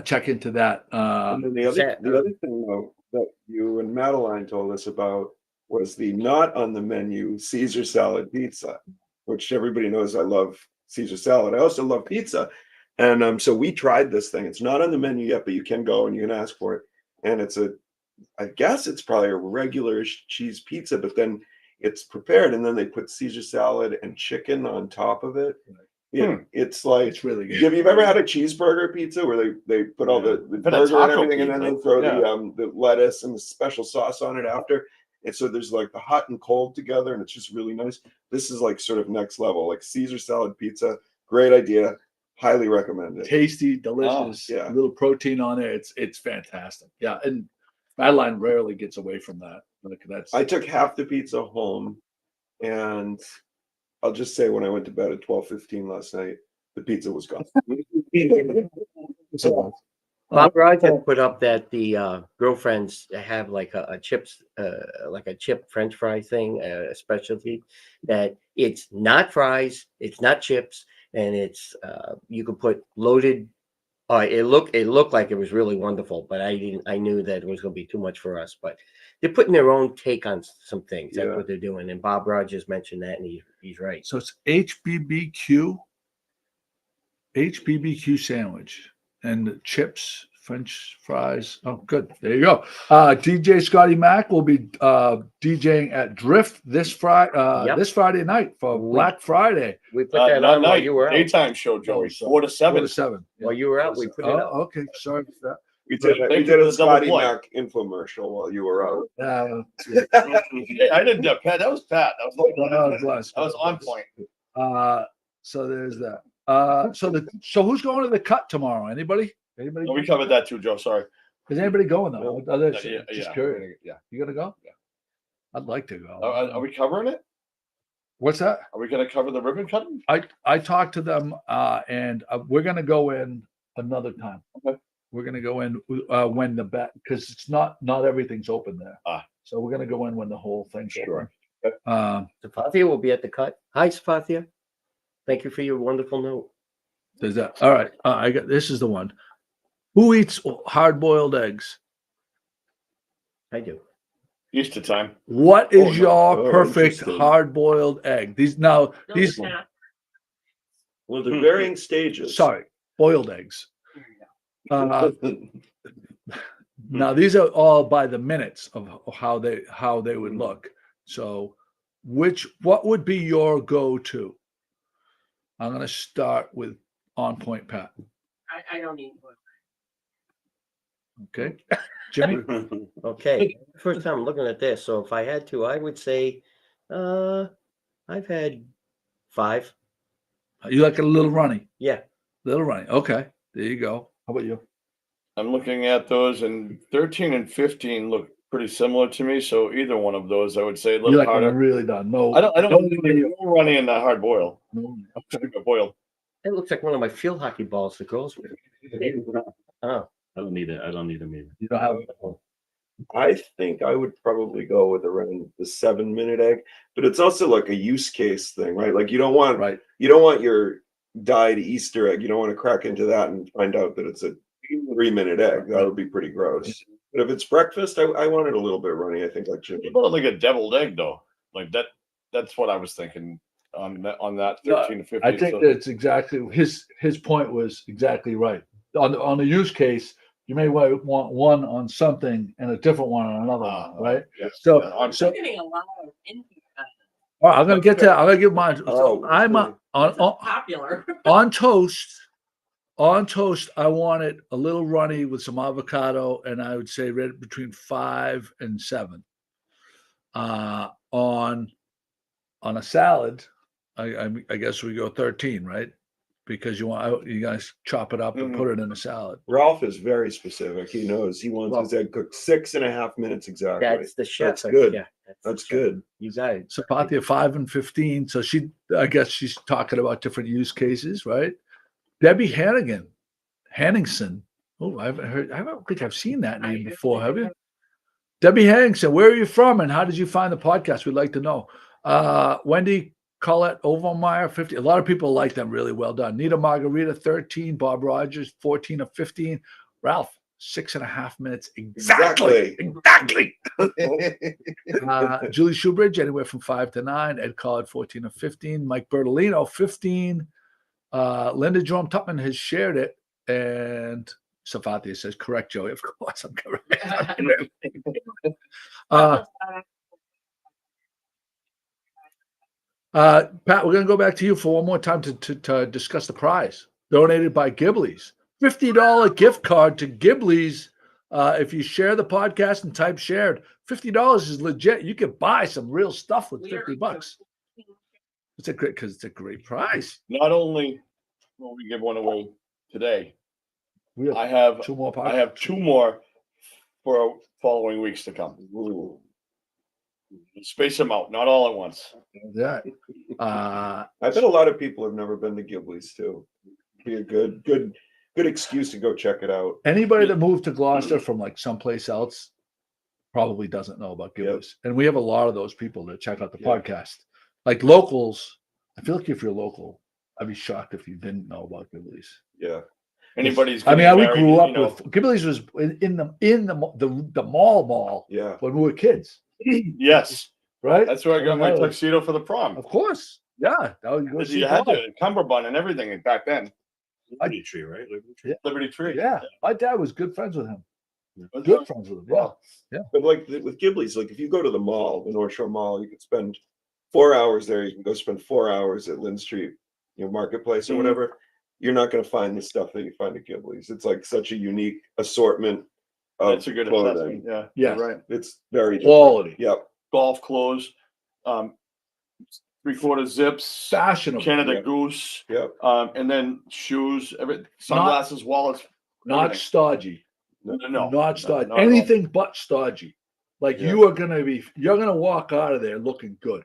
check into that. And then the other thing though that you and Madeline told us about was the not on the menu Caesar salad pizza, which everybody knows I love Caesar salad. I also love pizza. And so we tried this thing. It's not on the menu yet, but you can go and you can ask for it. And I guess it's probably a regular cheese pizza, but then it's prepared and then they put Caesar salad and chicken on top of it. It's like, it's really good. Have you ever had a cheeseburger pizza where they put all the burger and everything and then they throw the lettuce and the special sauce on it after? And so there's like the hot and cold together and it's just really nice. This is like sort of next level, like Caesar salad pizza. Great idea. Highly recommend it. Tasty, delicious, a little protein on it. It's fantastic. Yeah. And Madeline rarely gets away from that. I took half the pizza home, and I'll just say when I went to bed at 12:15 last night, the pizza was gone. Bob Rogers put up that the girlfriends have like a chips, like a chip French fry thing, a specialty that it's not fries, it's not chips, and it's you could put loaded. It looked like it was really wonderful, but I knew that it was going to be too much for us. But they're putting their own take on some things. That's what they're doing. And Bob Rogers mentioned that, and he's right. So it's HBBQ sandwich and the chips, French fries. Oh, good. There you go. DJ Scotty Mac will be DJing at Drift this Friday night for Black Friday. We put that on while you were out. Daytime show, Joey. 4 to 7. 4 to 7. While you were out, we put it up. Okay. Sorry for that. We did a Scotty Mac infomercial while you were out. I didn't do Pat. That was Pat. That was on point. So there's that. So who's going to the cut tomorrow? Anybody? No, we covered that too, Joe. Sorry. Is anybody going though? Just curious. Yeah. You gonna go? Yeah. I'd like to go. Are we covering it? What's that? Are we gonna cover the ribbon cutting? I talked to them and we're gonna go in another time. Okay. We're gonna go in when the back, because it's not everything's open there. So we're gonna go in when the whole thing's open. Safathia will be at the cut. Hi, Safathia. Thank you for your wonderful note. There's that. All right. This is the one. Who eats hard-boiled eggs? I do. Easter time. What is your perfect hard-boiled egg? Well, they're varying stages. Sorry, boiled eggs. Now these are all by the minutes of how they would look. So, what would be your go-to? I'm going to start with On Point Pat. I don't eat boiled. Okay, Jimmy. Okay, first time I'm looking at this. So if I had to, I would say I've had 5. You like a little runny? Yeah, Little runny. Okay, there you go. How about you? I'm looking at those, and 13 and 15 look pretty similar to me. So either one of those, I would say a You little like harder. them really done? No, I don't no, no running in the hard boil. no, okay. Boil. It looks like one of my field hockey balls. The girls wear. Oh, I don't need it. I don't need them either. You don't have. I think I would probably go with around the 7-minute egg, but it's also like a use case thing, right? Like you don't want Right. your dyed Easter egg. You don't want to crack into that and find out that it's a 3-minute egg. That would be pretty gross. But if it's breakfast, I want it a little bit runny. I think like Jimmy. What about like a deviled egg though? Like that. That's what I was thinking on that 13 to 15. I think that's exactly his point was exactly right. On the use case, you may want one on something and a different one on another one, right? Yeah. So, Yeah, I'm so Getting a lot of input. all right, I'm gonna get to that. I'm gonna give mine. Oh, I'm This is on popular. on toast. On toast, I want it a little runny with some avocado, and I would say right between 5 and 7. On a salad, I guess we go 13, right? Because you guys chop it up and put it in a salad. Ralph is very specific. He knows he wants his egg cooked 6.5 minutes exactly. that's the chef. That's good. Yeah, That's the chef. good. You got it. Sapatia 5 and 15. So I guess she's talking about different use cases, right? Debbie Hanningson. Oh, I don't think I've seen that name before. Have you? Debbie Hanningson, where are you from and how did you find the podcast? We'd like to know. Wendy Colette Overmeyer, 50. A lot of people like them. Really well done. Nita Margarita, 13. Bob Rogers, 14 of 15. Ralph, 6.5 minutes. Exactly. Julie Shoebridge, anywhere from 5 to 9. Ed Collard, 14 of 15. Mike Bertolino, 15. Linda Jerome Tupman has shared it. And Safathia says, correct, Joey. Of course, I'm correct. Pat, we're going to go back to you for one more time to discuss the prize donated by Ghibli's. $50 gift card to Ghibli's. If you share the podcast and type shared, $50 is legit. You can buy some real stuff with $50. It's a great prize. Not only will we give one away today, I have 2 more. I have 2 more for following weeks to come. Ooh. Space them out, not all at once. Yeah. I bet a lot of people have never been to Ghibli's too. Be a good excuse to go check it out. Anybody that moved to Gloucester from like someplace else probably doesn't know about Ghibli's. And we have a lot of those people that check out the podcast. Like locals, I feel like if you're local, I'd be shocked if you didn't know about Ghibli's. Yeah. Anybody's. I mean, we married, grew up you know, with Ghibli's was in the mall Yeah. when we were kids, Yes, right? that's where I got my tuxedo for the prom. Of course, yeah. That was go see You had Bob. to cummerbund and everything back then. Liberty Tree, right? Liberty Tree. Liberty Tree. Yeah, my dad was good friends with him. Was Good it? friends with him. Yeah, yeah. But like with Ghibli's, like if you go to the mall, the North Shore Mall, you could spend 4 hours there. You can go spend 4 hours at Lynn Street, Marketplace or Mhm. whatever. You're not going to find the stuff that you find at Ghibli's. It's like such a unique assortment of That's a good clothing. assessment. Yeah. Yes. Right. It's very different. Quality, Yep. Golf clothes, 3/4 zips, fashionable, Canada Yeah. Goose, Yep. and then shoes, sunglasses, wallets. not everything. stodgy. No, Not stodgy. not at all. Anything but stodgy. Like Yeah. you're gonna walk out of there looking good.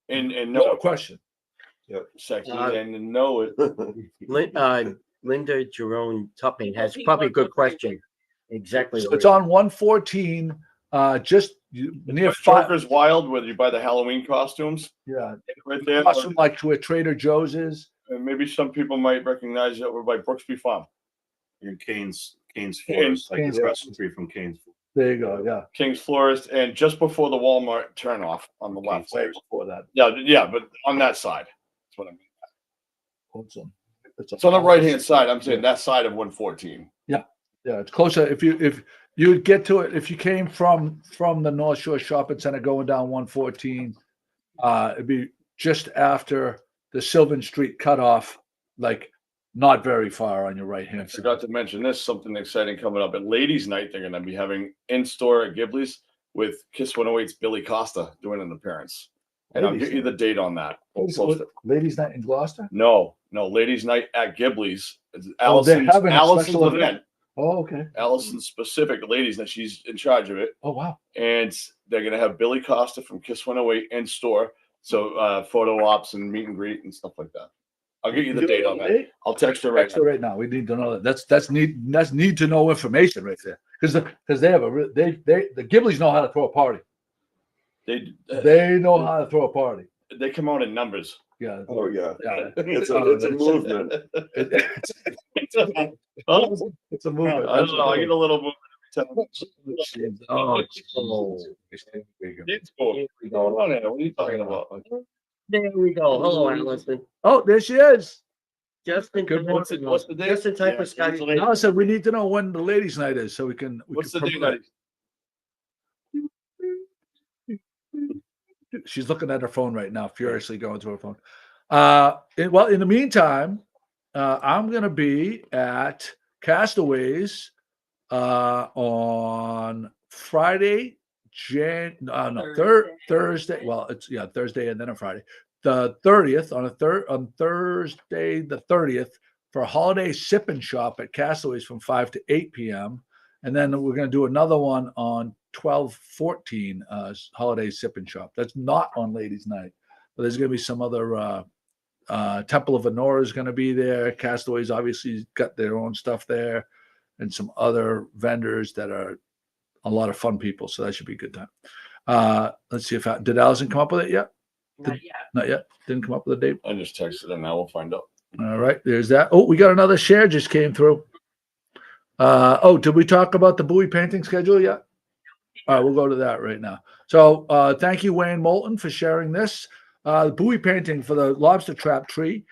And No no question. sexy Uh, and know it. Linda Jerome Tupman has probably a good question. Exactly. So it's on 114, just near Joker's Wild, where you buy the Halloween costumes, Yeah, right there. across from like where Trader Joe's is. And maybe some people might recognize that we're by Brooksby Farm. In Kane's Forest, like Kane's across the street from Kane's. There you go. Yeah, King's Florist, and just before the Walmart turnoff on the left side. before that. Yeah, but on that side. That's what I mean. Awesome. It's on the right hand side. I'm saying that side of 114. Yeah, it's closer. If you would get to it, if you came from the North Shore Shopping Center going down 114, it'd be just after the Sylvan Street cutoff, like not very far on your right I hand side. forgot to mention this, something exciting coming up at Ladies Night. They're going to be having in store at Ghibli's with Kiss 108's Billy Costa doing an appearance. And I'll get you the date on that. We'll post it. Ladies' Night in Gloucester. No, Ladies Night at Ghibli's. It's Oh, they're Allison's having a special event. Oh, okay. Allison specific, the ladies, that she's in charge of it. Oh, wow. And they're gonna have Billy Costa from Kiss 108 in store. So photo ops and meet and greet and stuff like that. I'll get you the date on that. I'll text her right Text her right now. We need to know that. That's need to know information right there. Because they have the Ghiblis know how to throw a party. They know how to throw a party. They come out in numbers. Yeah. Oh yeah. It's a movement. It's a movement. I don't know. I get a little movement every time. Oh, It's cool. What's going on here? What are you talking about? There we go. Hello, Allison. Oh, there she is. Justin. Good morning. What's the date? Justin type of Scotty. No, I said we need to know when the ladies' night is so we can. What's the date? She's looking at her phone right now, furiously going to her phone. In the meantime, I'm going to be at Castaways on Friday, Thursday. Well, it's Thursday and then a Friday. The 30th on Thursday the 30th for a holiday sip and shop at Castaways from 5 to 8 p.m. And then we're going to do another one on 12/14 holiday sip and shop. That's not on ladies' night, but there's going to be some other. Temple of Honora is going to be there. Castaways obviously got their own stuff there, and some other vendors that are a lot of fun people. So that should be a good time. Let's see did Allison come up with it yet? Not yet. Not yet. Didn't come up with a date. I just texted them. Now we'll find out. All right. There's that. Oh, we got another share just came through. Did we talk about the buoy painting schedule yet? All right, we'll go to that right now. So thank you, Wayne Moulton, for sharing this. The buoy painting for the lobster trap tree,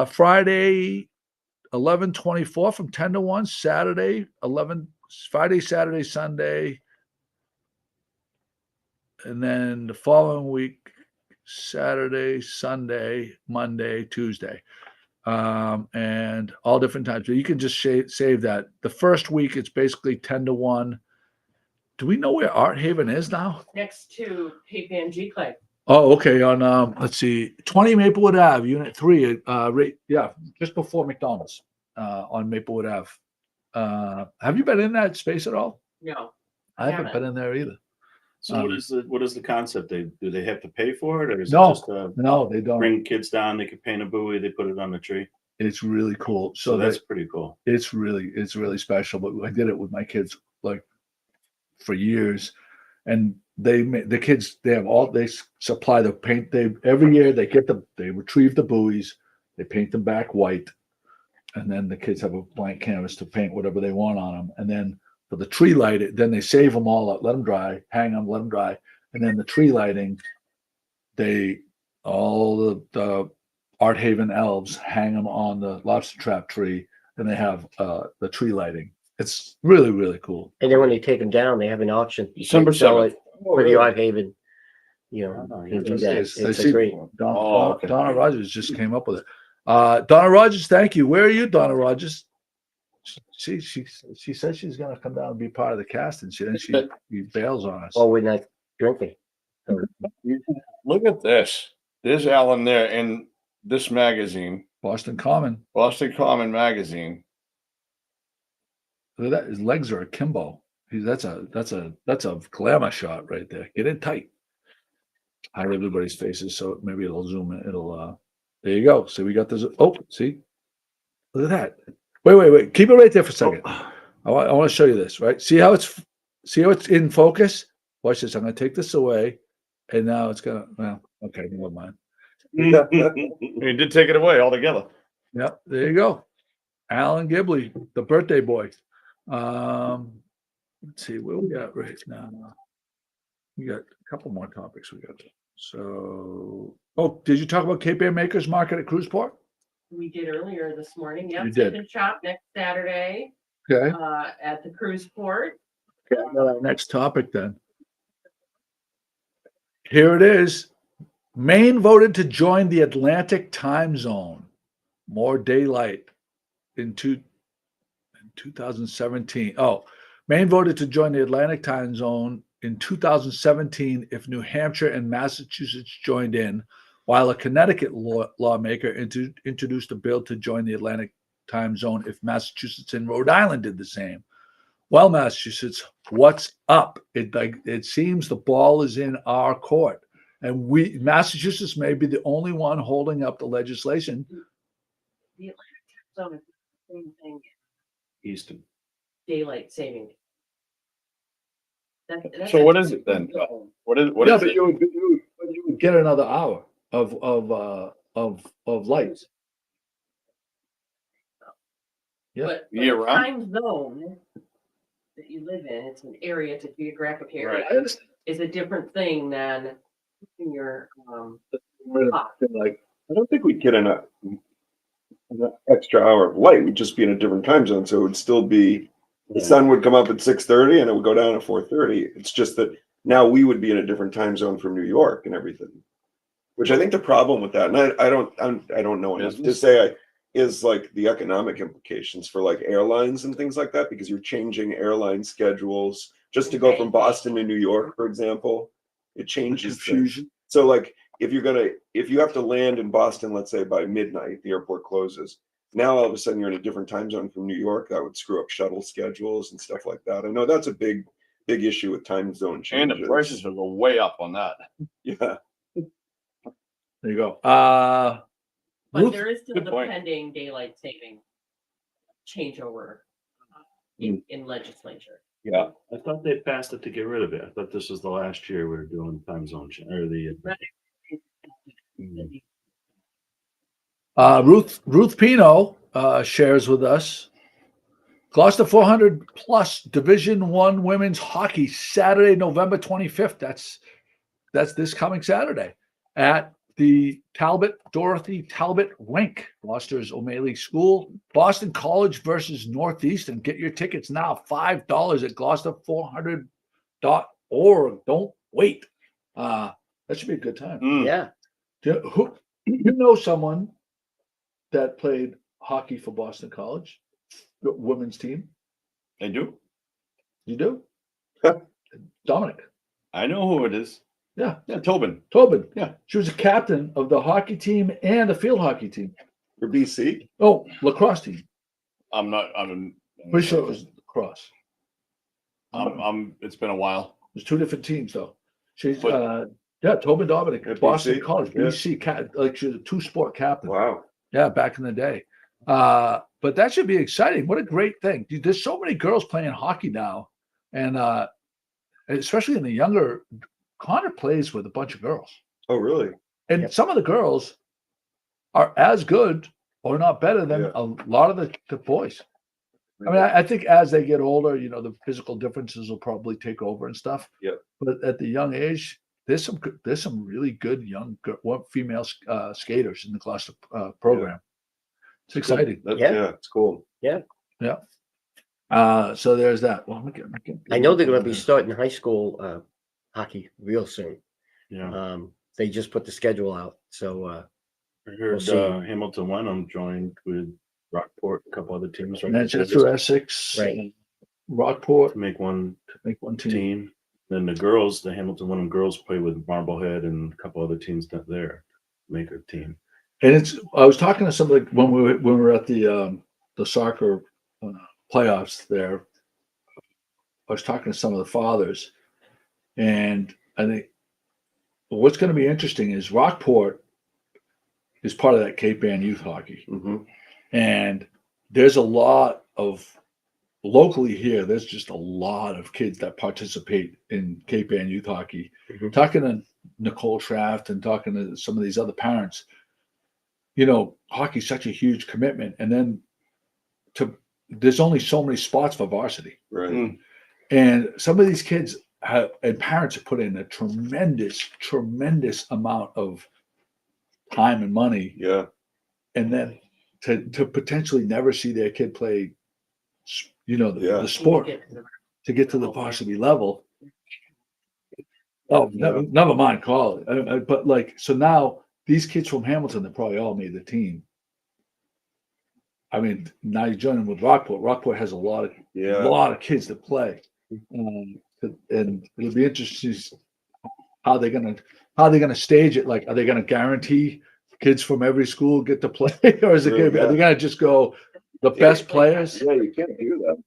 Friday, 11/24 from 10 to 1, Friday, Saturday, Sunday, and then the following week, Saturday, Sunday, Monday, Tuesday, and all different times. So you can just save that. The first week, it's basically 10 to 1. Do we know where Art Haven is now? Next to G Clay. Oh, okay. On let's see, 20 Maplewood Ave, Unit 3. Just before McDonald's on Maplewood Ave. Have you been in that space at all? No, I haven't been in there either. So what is the concept? Do they have to pay for it, or is No, it just no, they don't. bring kids down? They can paint a buoy. They put it on the tree. It's really cool. So that's pretty cool. It's really special. But I did it with my kids like for years, and the kids they supply the paint. Every year they retrieve the buoys, they paint them back white, and then the kids have a blank canvas to paint whatever they want on them. And then for the tree light, then they save them all up, let them dry, hang them, let them dry, and then the tree lighting, all the Art Haven elves hang them on the lobster trap tree, and they have the tree lighting. It's really, really cool. And then when they take them down, they have an auction. December Sell 7th. it for the Art Haven. You do that. It's a great. Donna Rogers just came up with it. Donna Rogers, thank you. Where are you, Donna Rogers? She said she's going to come down and be part of the cast, and she bails on us. Well, we're not drinking. So, Look at this. There's Alan there in this magazine, Boston Common magazine. Look at that. His legs are akimbo. That's a glamour shot right there. Get in tight. Hide everybody's faces so maybe it'll zoom in. There you go. So we got this. Oh, see? Look at that. Wait. Keep it right there for a second. I want to show you this, right? See how it's in focus? Watch this. I'm going to take this away, and now it's going to, okay, never mind. He did take it away altogether. Yep, there you go. Alan Gibley, the birthday boy. Let's see what we got right now. We got a couple more topics we got. So, did you talk about Cape Air Makers Market at Cruiseport? We did earlier this morning. Yep. You did. Sip and shop next Saturday. Okay. At the cruise port. Okay, our next topic then. Here it is. Maine voted to join the Atlantic time zone. More daylight in 2017. Maine voted to join the Atlantic time zone in 2017 if New Hampshire and Massachusetts joined in, while a Connecticut lawmaker introduced a bill to join the Atlantic time zone if Massachusetts and Rhode Island did the same. Well, Massachusetts, what's up? It seems the ball is in our court, and Massachusetts may be the only one holding up the legislation. The Atlantic time zone is the same thing. Easton. Daylight saving. So what is it then? What is Yeah, is but it? you would get another hour of lights. Yeah. But Year the round? time zone that you live in, it's an area, it's a geographic area. I understand. Is a different thing than in your Like, I don't think we'd get an extra hour of light. We'd just be in a different time zone. So it would still be, the sun would come up at 6:30 and it would go down at 4:30. It's just that now we would be in a different time zone from New York and everything. Which I think the problem with that, and I don't know enough to say, is like the economic implications for like airlines and things like that, because you're changing airline schedules just to go from Boston to New York, for example. It changes confusion. So like if you have to land in Boston, let's say by midnight, the airport closes. Now all of a sudden you're in a different time zone from New York. That would screw up shuttle schedules and stuff like that. I know that's a big issue with time zone changes. And the prices will go way up on that. Yeah. There you go. but there is still good the point. pending daylight saving changeover in legislature. Yeah. I thought they passed it to get rid of it. I thought this was the last year we were doing time zone or the. Ruth Pino shares with us. Gloucester 400 plus Division I women's hockey Saturday, November 25th. That's this coming Saturday at the Dorothy Talbot Rink, Gloucester's O'Malley School. Boston College versus Northeastern. Get your tickets now, $5 at GloucesterCast.org. Don't wait. That should be a good time. Yeah. You know someone that played hockey for Boston College, the women's team? They do. You do? Dominic. I know who it is. Yeah. Yeah, Tobin. Yeah. She was a captain of the hockey team and the field hockey team. For BC? Oh, lacrosse team. I'm Pretty sure it was lacrosse. It's been a while. There's two different teams though. She's But- Tobin Dominic, At Boston BC? College, Yeah. BC like she was a two-sport captain. Wow. Yeah, back in the day. But that should be exciting. What a great thing. Dude, there's so many girls playing hockey now. And especially in the younger, Connor plays with a bunch of girls. Oh, really? And some of the girls are as good or not better than Yeah. a lot of the boys. I mean, I think as they get older, the physical differences will probably take over and stuff. Yep. But at the young age, there's some really good young female skaters in the Gloucester program. It's exciting. Yeah, it's cool. So there's that. Well, I know they're going to be starting high school hockey real soon. Yeah. They just put the schedule out. So I heard we'll see. Hamilton Wenham joined with Rockport, a couple other teams. Manchester, Essex, Right. Rockport To make one make one team. team. Then the girls, the Hamilton Wenham girls play with Marblehead and a couple other teams down there. Make a team. And I was talking to somebody when we were at the soccer playoffs there. I was talking to some of the fathers, and I think what's going to be interesting is Rockport is part of that Cape Ann youth hockey, and there's a lot of locally here. There's just a lot of kids that participate in Cape Ann youth hockey. Talking to Nicole Traft and talking to some of these other parents, hockey's such a huge commitment, and then there's only so many spots for varsity. Right. And some of these kids and parents have put in a tremendous amount of time and money. Yeah. And then to potentially never see their kid play, the sport to get to the varsity level. Oh, never mind college. But so now these kids from Hamilton, they probably all made the team. I mean, now you're joining with Rockport. Rockport has a lot of kids that play, and it'll be interesting how they're gonna stage it. Like, are they gonna guarantee kids from every school get to play, or is it are they gonna just go the best players? Yeah, you can't do that.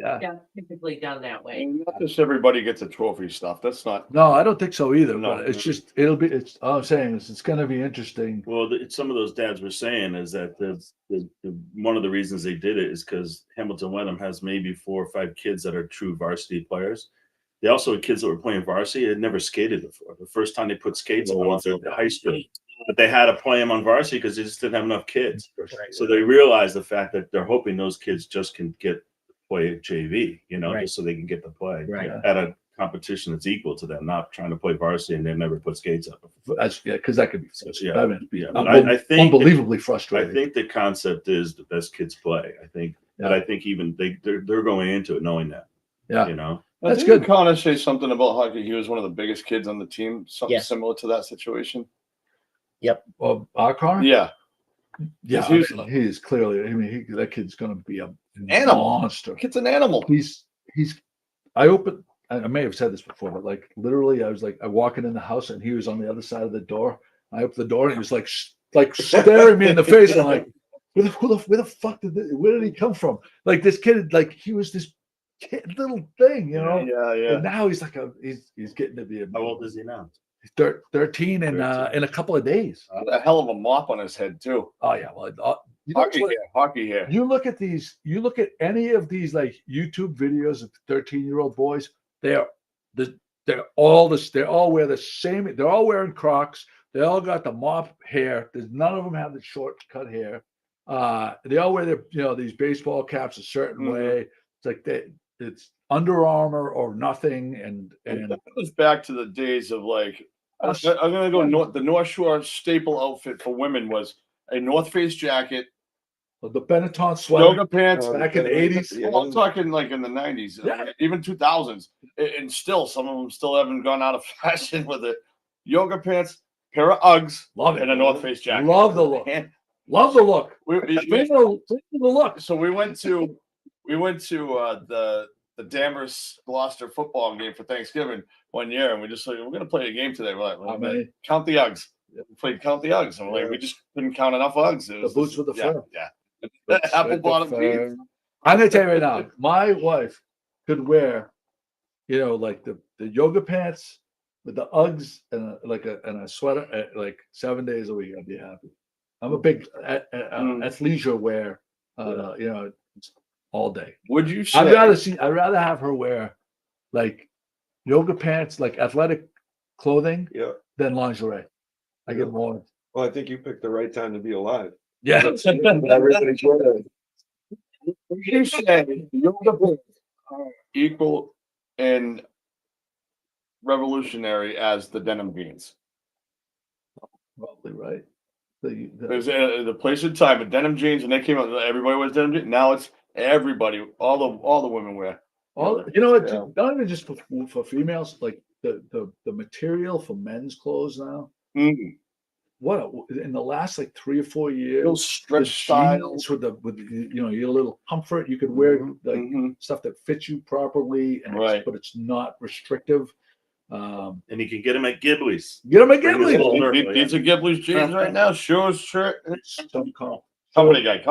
Yeah, typically done that way. Not just everybody gets a trophy stuff. That's not. No, I don't think so either. No. But it's just it's all I'm saying is it's going to be interesting. Well, some of those dads were saying is that the one of the reasons they did it is because Hamilton Wenham has maybe 4 or 5 kids that are true varsity players. They also had kids that were playing varsity had never skated before. The first time they put skates on was at the high school, but they had to play them on varsity because they just didn't have enough kids. So they realized the fact that they're hoping those kids just can play JV, just so they can get to play at a competition that's equal to them, not trying to play varsity and they've never put skates up before. That's because that could be I think unbelievably frustrating. I think the concept is the best kids play. I think even they're going into it knowing that. Yeah. That's good. Connor say something about hockey. He was one of the biggest kids on the team. Something similar to that situation. Yep. Well, our car. Yeah. Yeah. He's clearly. I mean, that kid's going to be a monster. Kid's an animal. He's. I may have said this before, but like literally, I was walking in the house and he was on the other side of the door. I opened the door and he was like staring me in the face. I'm like, where the fuck where did he come from? Like this kid, like he was this little thing, Yeah. And now he's like he's getting to be How old is he now? He's 13 in a couple of days. A hell of a mop on his head too. Oh yeah, well, hockey hair. You look at any of these like YouTube videos of 13-year-old boys. They're all wear the same. They're all wearing Crocs. They all got the mop hair. None of them have the short cut hair. They all wear their these baseball caps a certain way. It's like it's Under Armour or nothing. And that goes back to the days of like I'm gonna go the North Shore staple outfit for women was a North Face jacket, the Benetton sweater, yoga pants back in the 80s. Well, I'm talking like in the 90s, even 2000s, and still some of them still haven't gone out of fashion with it. Yoga pants, pair of Uggs, love it, and a North Face jacket. Love the look. Love the look. The look. So we went to the Danvers Gloucester football game for Thanksgiving one year, and we just like, we're going to play a game today. We're like, count the Uggs. We played count the Uggs, and we're like, we just couldn't count enough Uggs. The boots with the fur. Yeah. Apple bottom jeans. I'm going to tell you right now, my wife could wear, like the yoga pants with the Uggs and a sweater like 7 days a week. I'd be happy. I'm a big athleisure wear, all day. Would you say? I'd rather have her wear like yoga pants, like athletic clothing, than lingerie. I get more. Well, I think you picked the right time to be alive. Yeah. Would you say yoga pants are equal and revolutionary as the denim jeans? Probably right. There's the place in time, but denim jeans, when they came out, everybody wears denim jeans. Now it's everybody, all the women wear. Not even just for females, like the material for men's clothes now. Mm. In the last like 3 or 4 years, those stretch styles with your little comfort, you could wear stuff that fits you properly, but it's not restrictive. And you can get them at Ghiblis. Get them at Ghiblis. These are Ghiblis jeans right now. Shoes, shirt. Company guy.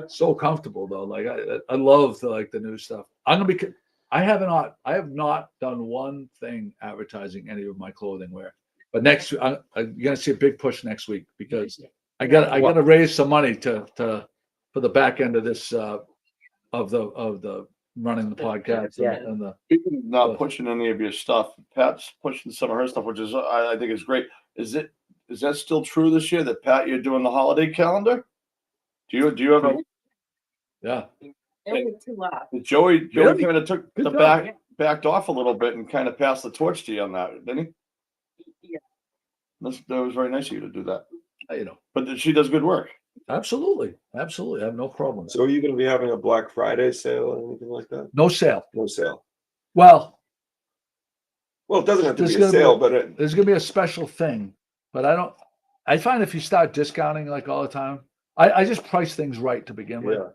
So comfortable though. Like I love the new stuff. I have not done one thing advertising any of my clothing wear. But you're gonna see a big push next week because I gotta raise some money for the back end of this of the running the podcast. And the speaking of not pushing any of your stuff, Pat's pushing some of her stuff, which is I think is great. Is that still true this year that Pat, you're doing the holiday calendar? Do you have a Two left. Joey Really? kind of took backed off a little bit and kind of passed the torch to you on that, didn't he? Yeah. That was very nice of you to do that. But she does good work. Absolutely. I have no problem. So are you going to be having a Black Friday sale or anything like that? No sale. No sale. Well, it doesn't have to be a sale, but there's going to be a special thing. But I find if you start discounting like all the time, I just price things right to begin with. Yeah.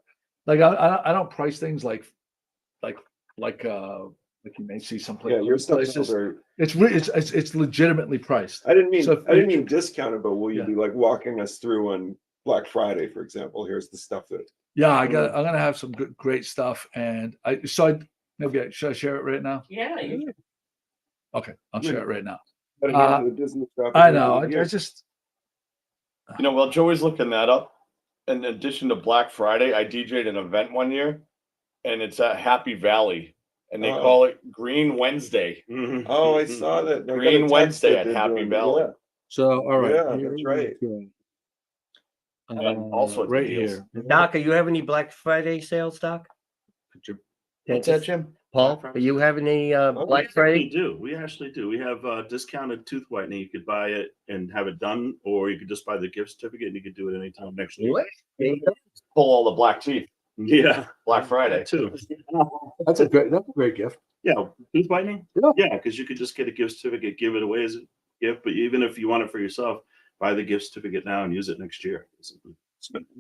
Like I don't price things like you may see some places. Yeah, your stuff is very. It's legitimately priced. I didn't mean discounted, but will you be like walking us through on Black Friday, for example? Here's the stuff that Yeah, I'm gonna have some good, great stuff, and maybe should I share it right now? Yeah, Okay, I'll share it right now. Gotta get into the business traffic I right know. now. I just While Joey's looking that up, in addition to Black Friday, I DJ'd an event one year, and it's at Happy Valley, and they call it Green Wednesday. Oh, I saw that. I got a Green text Wednesday that at they're Happy doing it. Valley. Yeah. so all right. Yeah, here that's we right. go. And all sorts of right deals. here. Doc, are you having any Black Friday sales, Doc? What's that, Jim? Paul, are you having any Black We Friday? do. We actually do. We have discounted tooth whitening. You could buy it and have it done, or you could just buy the gift certificate and you could do it anytime next week. What? Pull all the black teeth. Yeah, Black Friday. too. That's a great gift. Yeah, tooth whitening. Yeah. Yeah, because you could just get a gift certificate, give it away as a gift. But even if you want it for yourself, buy the gift certificate now and use it next year.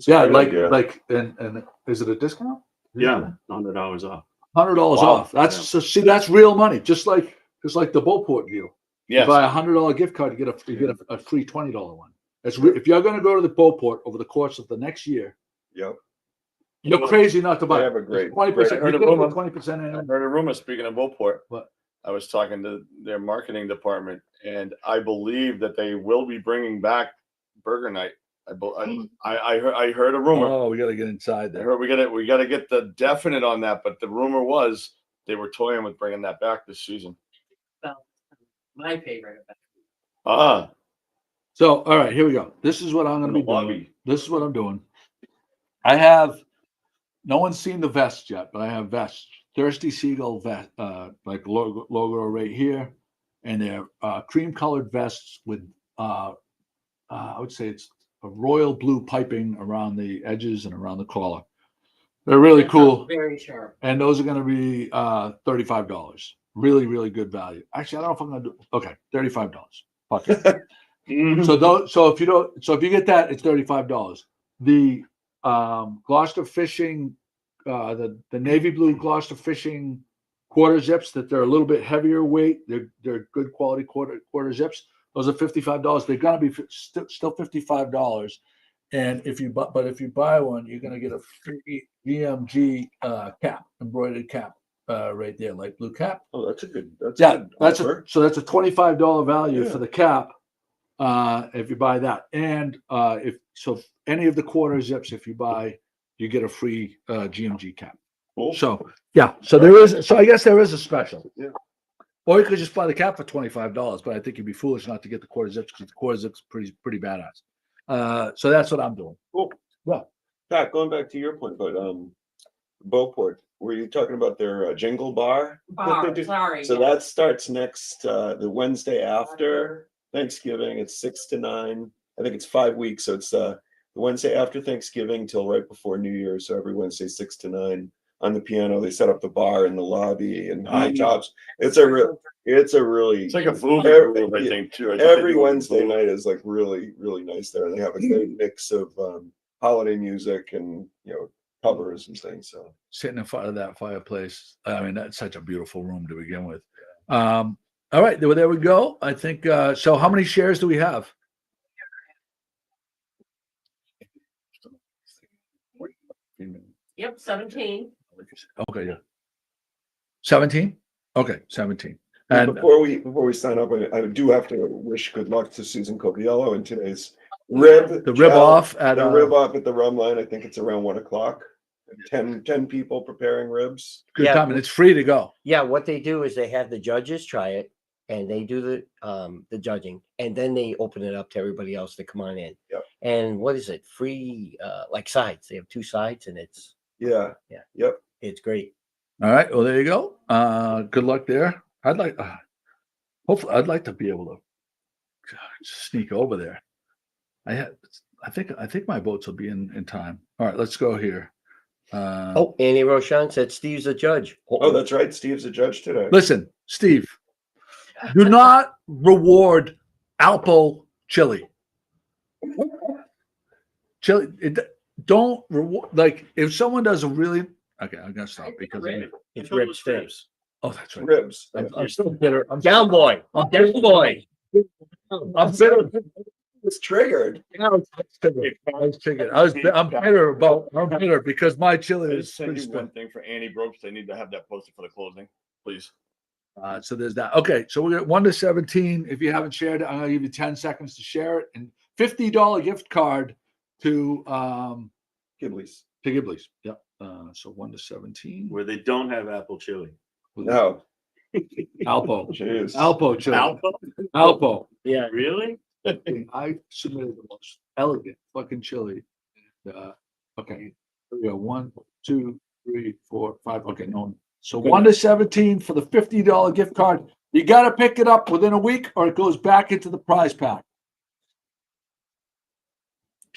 Yeah, Great like idea. and is it a discount? Yeah, $100 off. $100 off. That's so that's real money. Just like the Beauport deal. You Yes. buy $100 gift card, you get a free $20 one. If you're going to go to the Beauport over the course of the next year, Yep. you're crazy not to buy. They have a great- 20%. I heard You a get rumor. 20% I in. heard a rumor, speaking of Beauport. What? I was talking to their marketing department, and I believe that they will be bringing back Burger Night. I heard a rumor. Oh, we got to get inside I there. heard we got to get the definite on that, but the rumor was they were toying with bringing that back this season. my favorite event. Ah, So, all right, here we go. This is what I'm going to in be the doing. lobby. This is what I'm doing. I have no one's seen the vests yet, but I have vests. Thirsty Seagull vest, like logo right here, and they're cream colored vests with I would say it's a royal blue piping around the edges and around the collar. They're really That cool, sounds very sharp. and those are going to be $35. Really, really good value. Actually, I don't know if I'm going to do. Okay, $35. Fuck it. So if you get that, it's $35. The Gloucester Fishing, the navy blue Gloucester Fishing quarter zips that they're a little bit heavier weight. They're good quality quarter zips. Those are $55. They're gonna be still $55. And if you buy one, you're gonna get a free GMG cap, embroidered cap, right there, light blue cap. Oh, that's a good. That's Yeah, a good that's offer. so that's a $25 value Yeah. for the cap. If you buy that, and if any of the quarter zips, if you buy, you get a free GMG cap. Cool. So yeah, so there is. So I guess there is a special. Yeah. Or you could just buy the cap for $25, but I think you'd be foolish not to get the quarter zips because the quarter zips pretty badass. So that's what I'm doing. Cool. Well, Pat, going back to your point, but Beauport, were you talking about their jingle bar? that they do? Sorry. So that starts next the Wednesday after Thanksgiving. It's 6 to 9. I think it's 5 weeks. So it's the Wednesday after Thanksgiving till right before New Year's. So every Wednesday, 6 to 9 on the piano. They set up the bar in the lobby and high tops. It's It's like a food room, I think, too. every Wednesday night is like really, really nice there. They have a great mix of holiday music and covers and things. So sitting in front of that fireplace, I mean, that's such a beautiful room to begin with. All right, there we go. I think so. How many shares do we have? Yep, 17. Okay, yeah. 17? Okay, 17. And before we sign up, I do have to wish good luck to Susan Coviello in today's rib. the rib off at the rib off at the rum line. I think it's around 1 o'clock. 10 people preparing ribs. good Yeah. time, and it's free to go. Yeah, what they do is they have the judges try it, and they do the judging, and then they open it up to everybody else to come on in. Yep. And what is it? Free like sides. They have 2 sides, and it's Yeah. Yeah. Yep. it's great. All right, well, there you go. Good luck there. Hopefully, I'd like to be able to sneak over there. I think my boats will be in time. All right, let's go here. Oh, Annie Roshan said Steve's a judge. Oh, that's right. Steve's a judge today. Listen, Steve, do not reward Alpo chili. Chili, don't reward, like, if someone does a really, okay, I'm gonna stop because of me. It's rib steaks. Oh, that's right. Ribs. I'm still bitter. I'm Down boy. I'm Down boy. I'm bitter. It's triggered. I'm bitter because my chili is Just send pretty you one spent. thing for Annie Brooks. They need to have that posted for the closing, please. So there's that. Okay, so we're at 1 to 17. If you haven't shared it, I'm gonna give you 10 seconds to share it, and $50 gift card to Ghiblis. Ghiblis. Yep. So 1 to 17. Where they don't have apple chili. No. Alpo. Jeez. Alpo chili. Alpo? Alpo. Yeah. Really? I submitted the most elegant fucking chili. Okay, here we go. 1, 2, 3, 4, 5. Okay, no. So 1 to 17 for the $50 gift card. You got to pick it up within a week, or it goes back into the prize pack.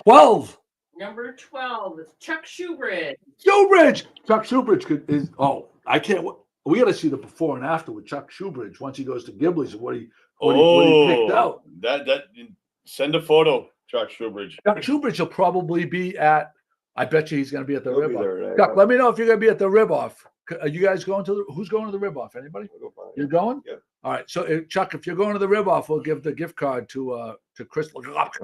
12. Number 12 is Chuck Shoebridge. Shoebridge. Chuck Shoebridge is. Oh, I can't. We got to see the before and after with Chuck Shoebridge once he goes to Ghiblis and what he picked out. That send a photo, Chuck Shoebridge. Chuck Shoebridge will probably be at. I bet you he's going to be at the He'll be rib off. there, right? Chuck, let me know if you're going to be at the rib off. Are you guys going to who's going to the rib off? Anybody? I'll go find You're it. going? Yeah. All right. So Chuck, if you're going to the rib off, we'll give the gift card to Chris. Chuck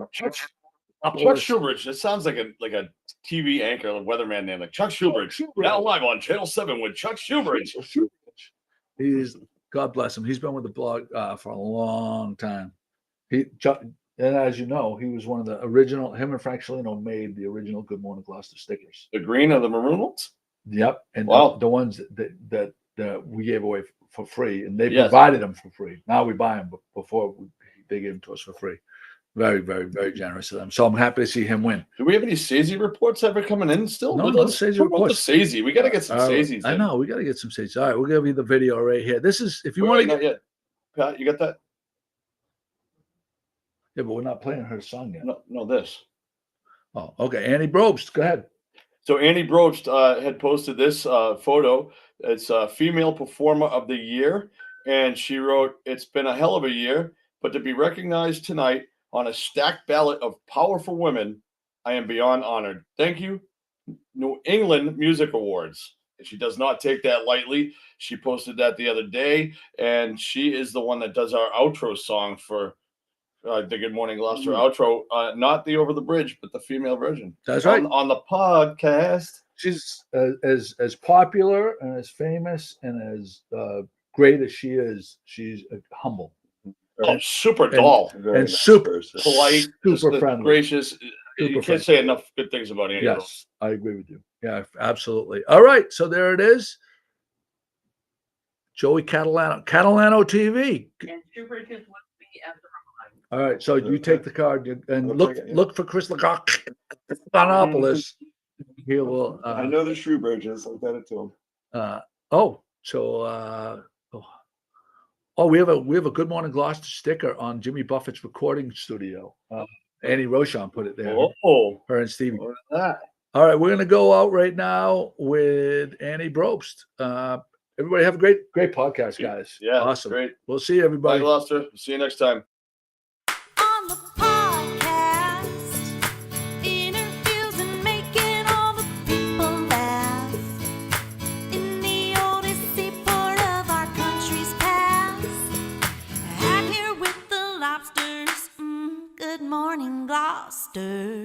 Shoebridge. That sounds like a TV anchor, a weatherman name, like Chuck Shoebridge. Now live on Channel 7 with Chuck Shoebridge. He's God bless him. He's been with the blog for a long time. Chuck, and as you know, he was one of the original. Him and Frank Cellino made the original Good Morning Gloucester stickers. The green or the maroon ones? Yep, and Wow. the ones that we gave away for free, and they Yes. provided them for free. Now we buy them, but before they gave them to us for free. Very, very, very generous of them. So I'm happy to see him win. Do we have any Sazy reports ever coming in still? No, Let's Sazy talk about the reports. Sazy. We got to get some All right. Sazies. I know we got to get some Sazy. All right, we'll give you the video right here. This is if you want to Not yet. Pat, you got that? Yeah, but we're not playing her song yet. No, this. Oh, okay. Annie Brobst, go ahead. So Annie Broach had posted this photo. It's a female performer of the year, and she wrote, "It's been a hell of a year, but to be recognized tonight on a stacked ballot of powerful women, I am beyond honored. Thank you, New England Music Awards." And she does not take that lightly. She posted that the other day, and she is the one that does our outro song for the Good Morning Gloucester outro. Not the Over the Bridge, but the female version. That's right. On the podcast. She's as popular and as famous and as great as she is. She's humble. Oh, super doll. Very And nice super person. Polite, super just friendly. gracious. You Super can't friendly. say enough good things about Annie. Yes, I agree with you. Yeah, absolutely. All right, so there it is. Joey Catalano TV. And Shoebridge is with me at the Ramadan. All right, so you take the card and I'll look take it, yeah. look for Chris Laganopoulos. He will. I know the Shoebridges. I've got it to him. We have a Good Morning Gloucester sticker on Jimmy Buffett's recording studio. Annie Rochon put it there. Oh, Her and Stevie. look at that. All right, we're gonna go out right now with Annie Brobst. Everybody have a great podcast, guys. Yeah, awesome. great. We'll see you, Bye, everybody. Gloucester. See you next time. On the podcast, interviews and making all the people laugh. In the oldest seaport of our country's past, out here with the lobsters. Good morning, Gloucester.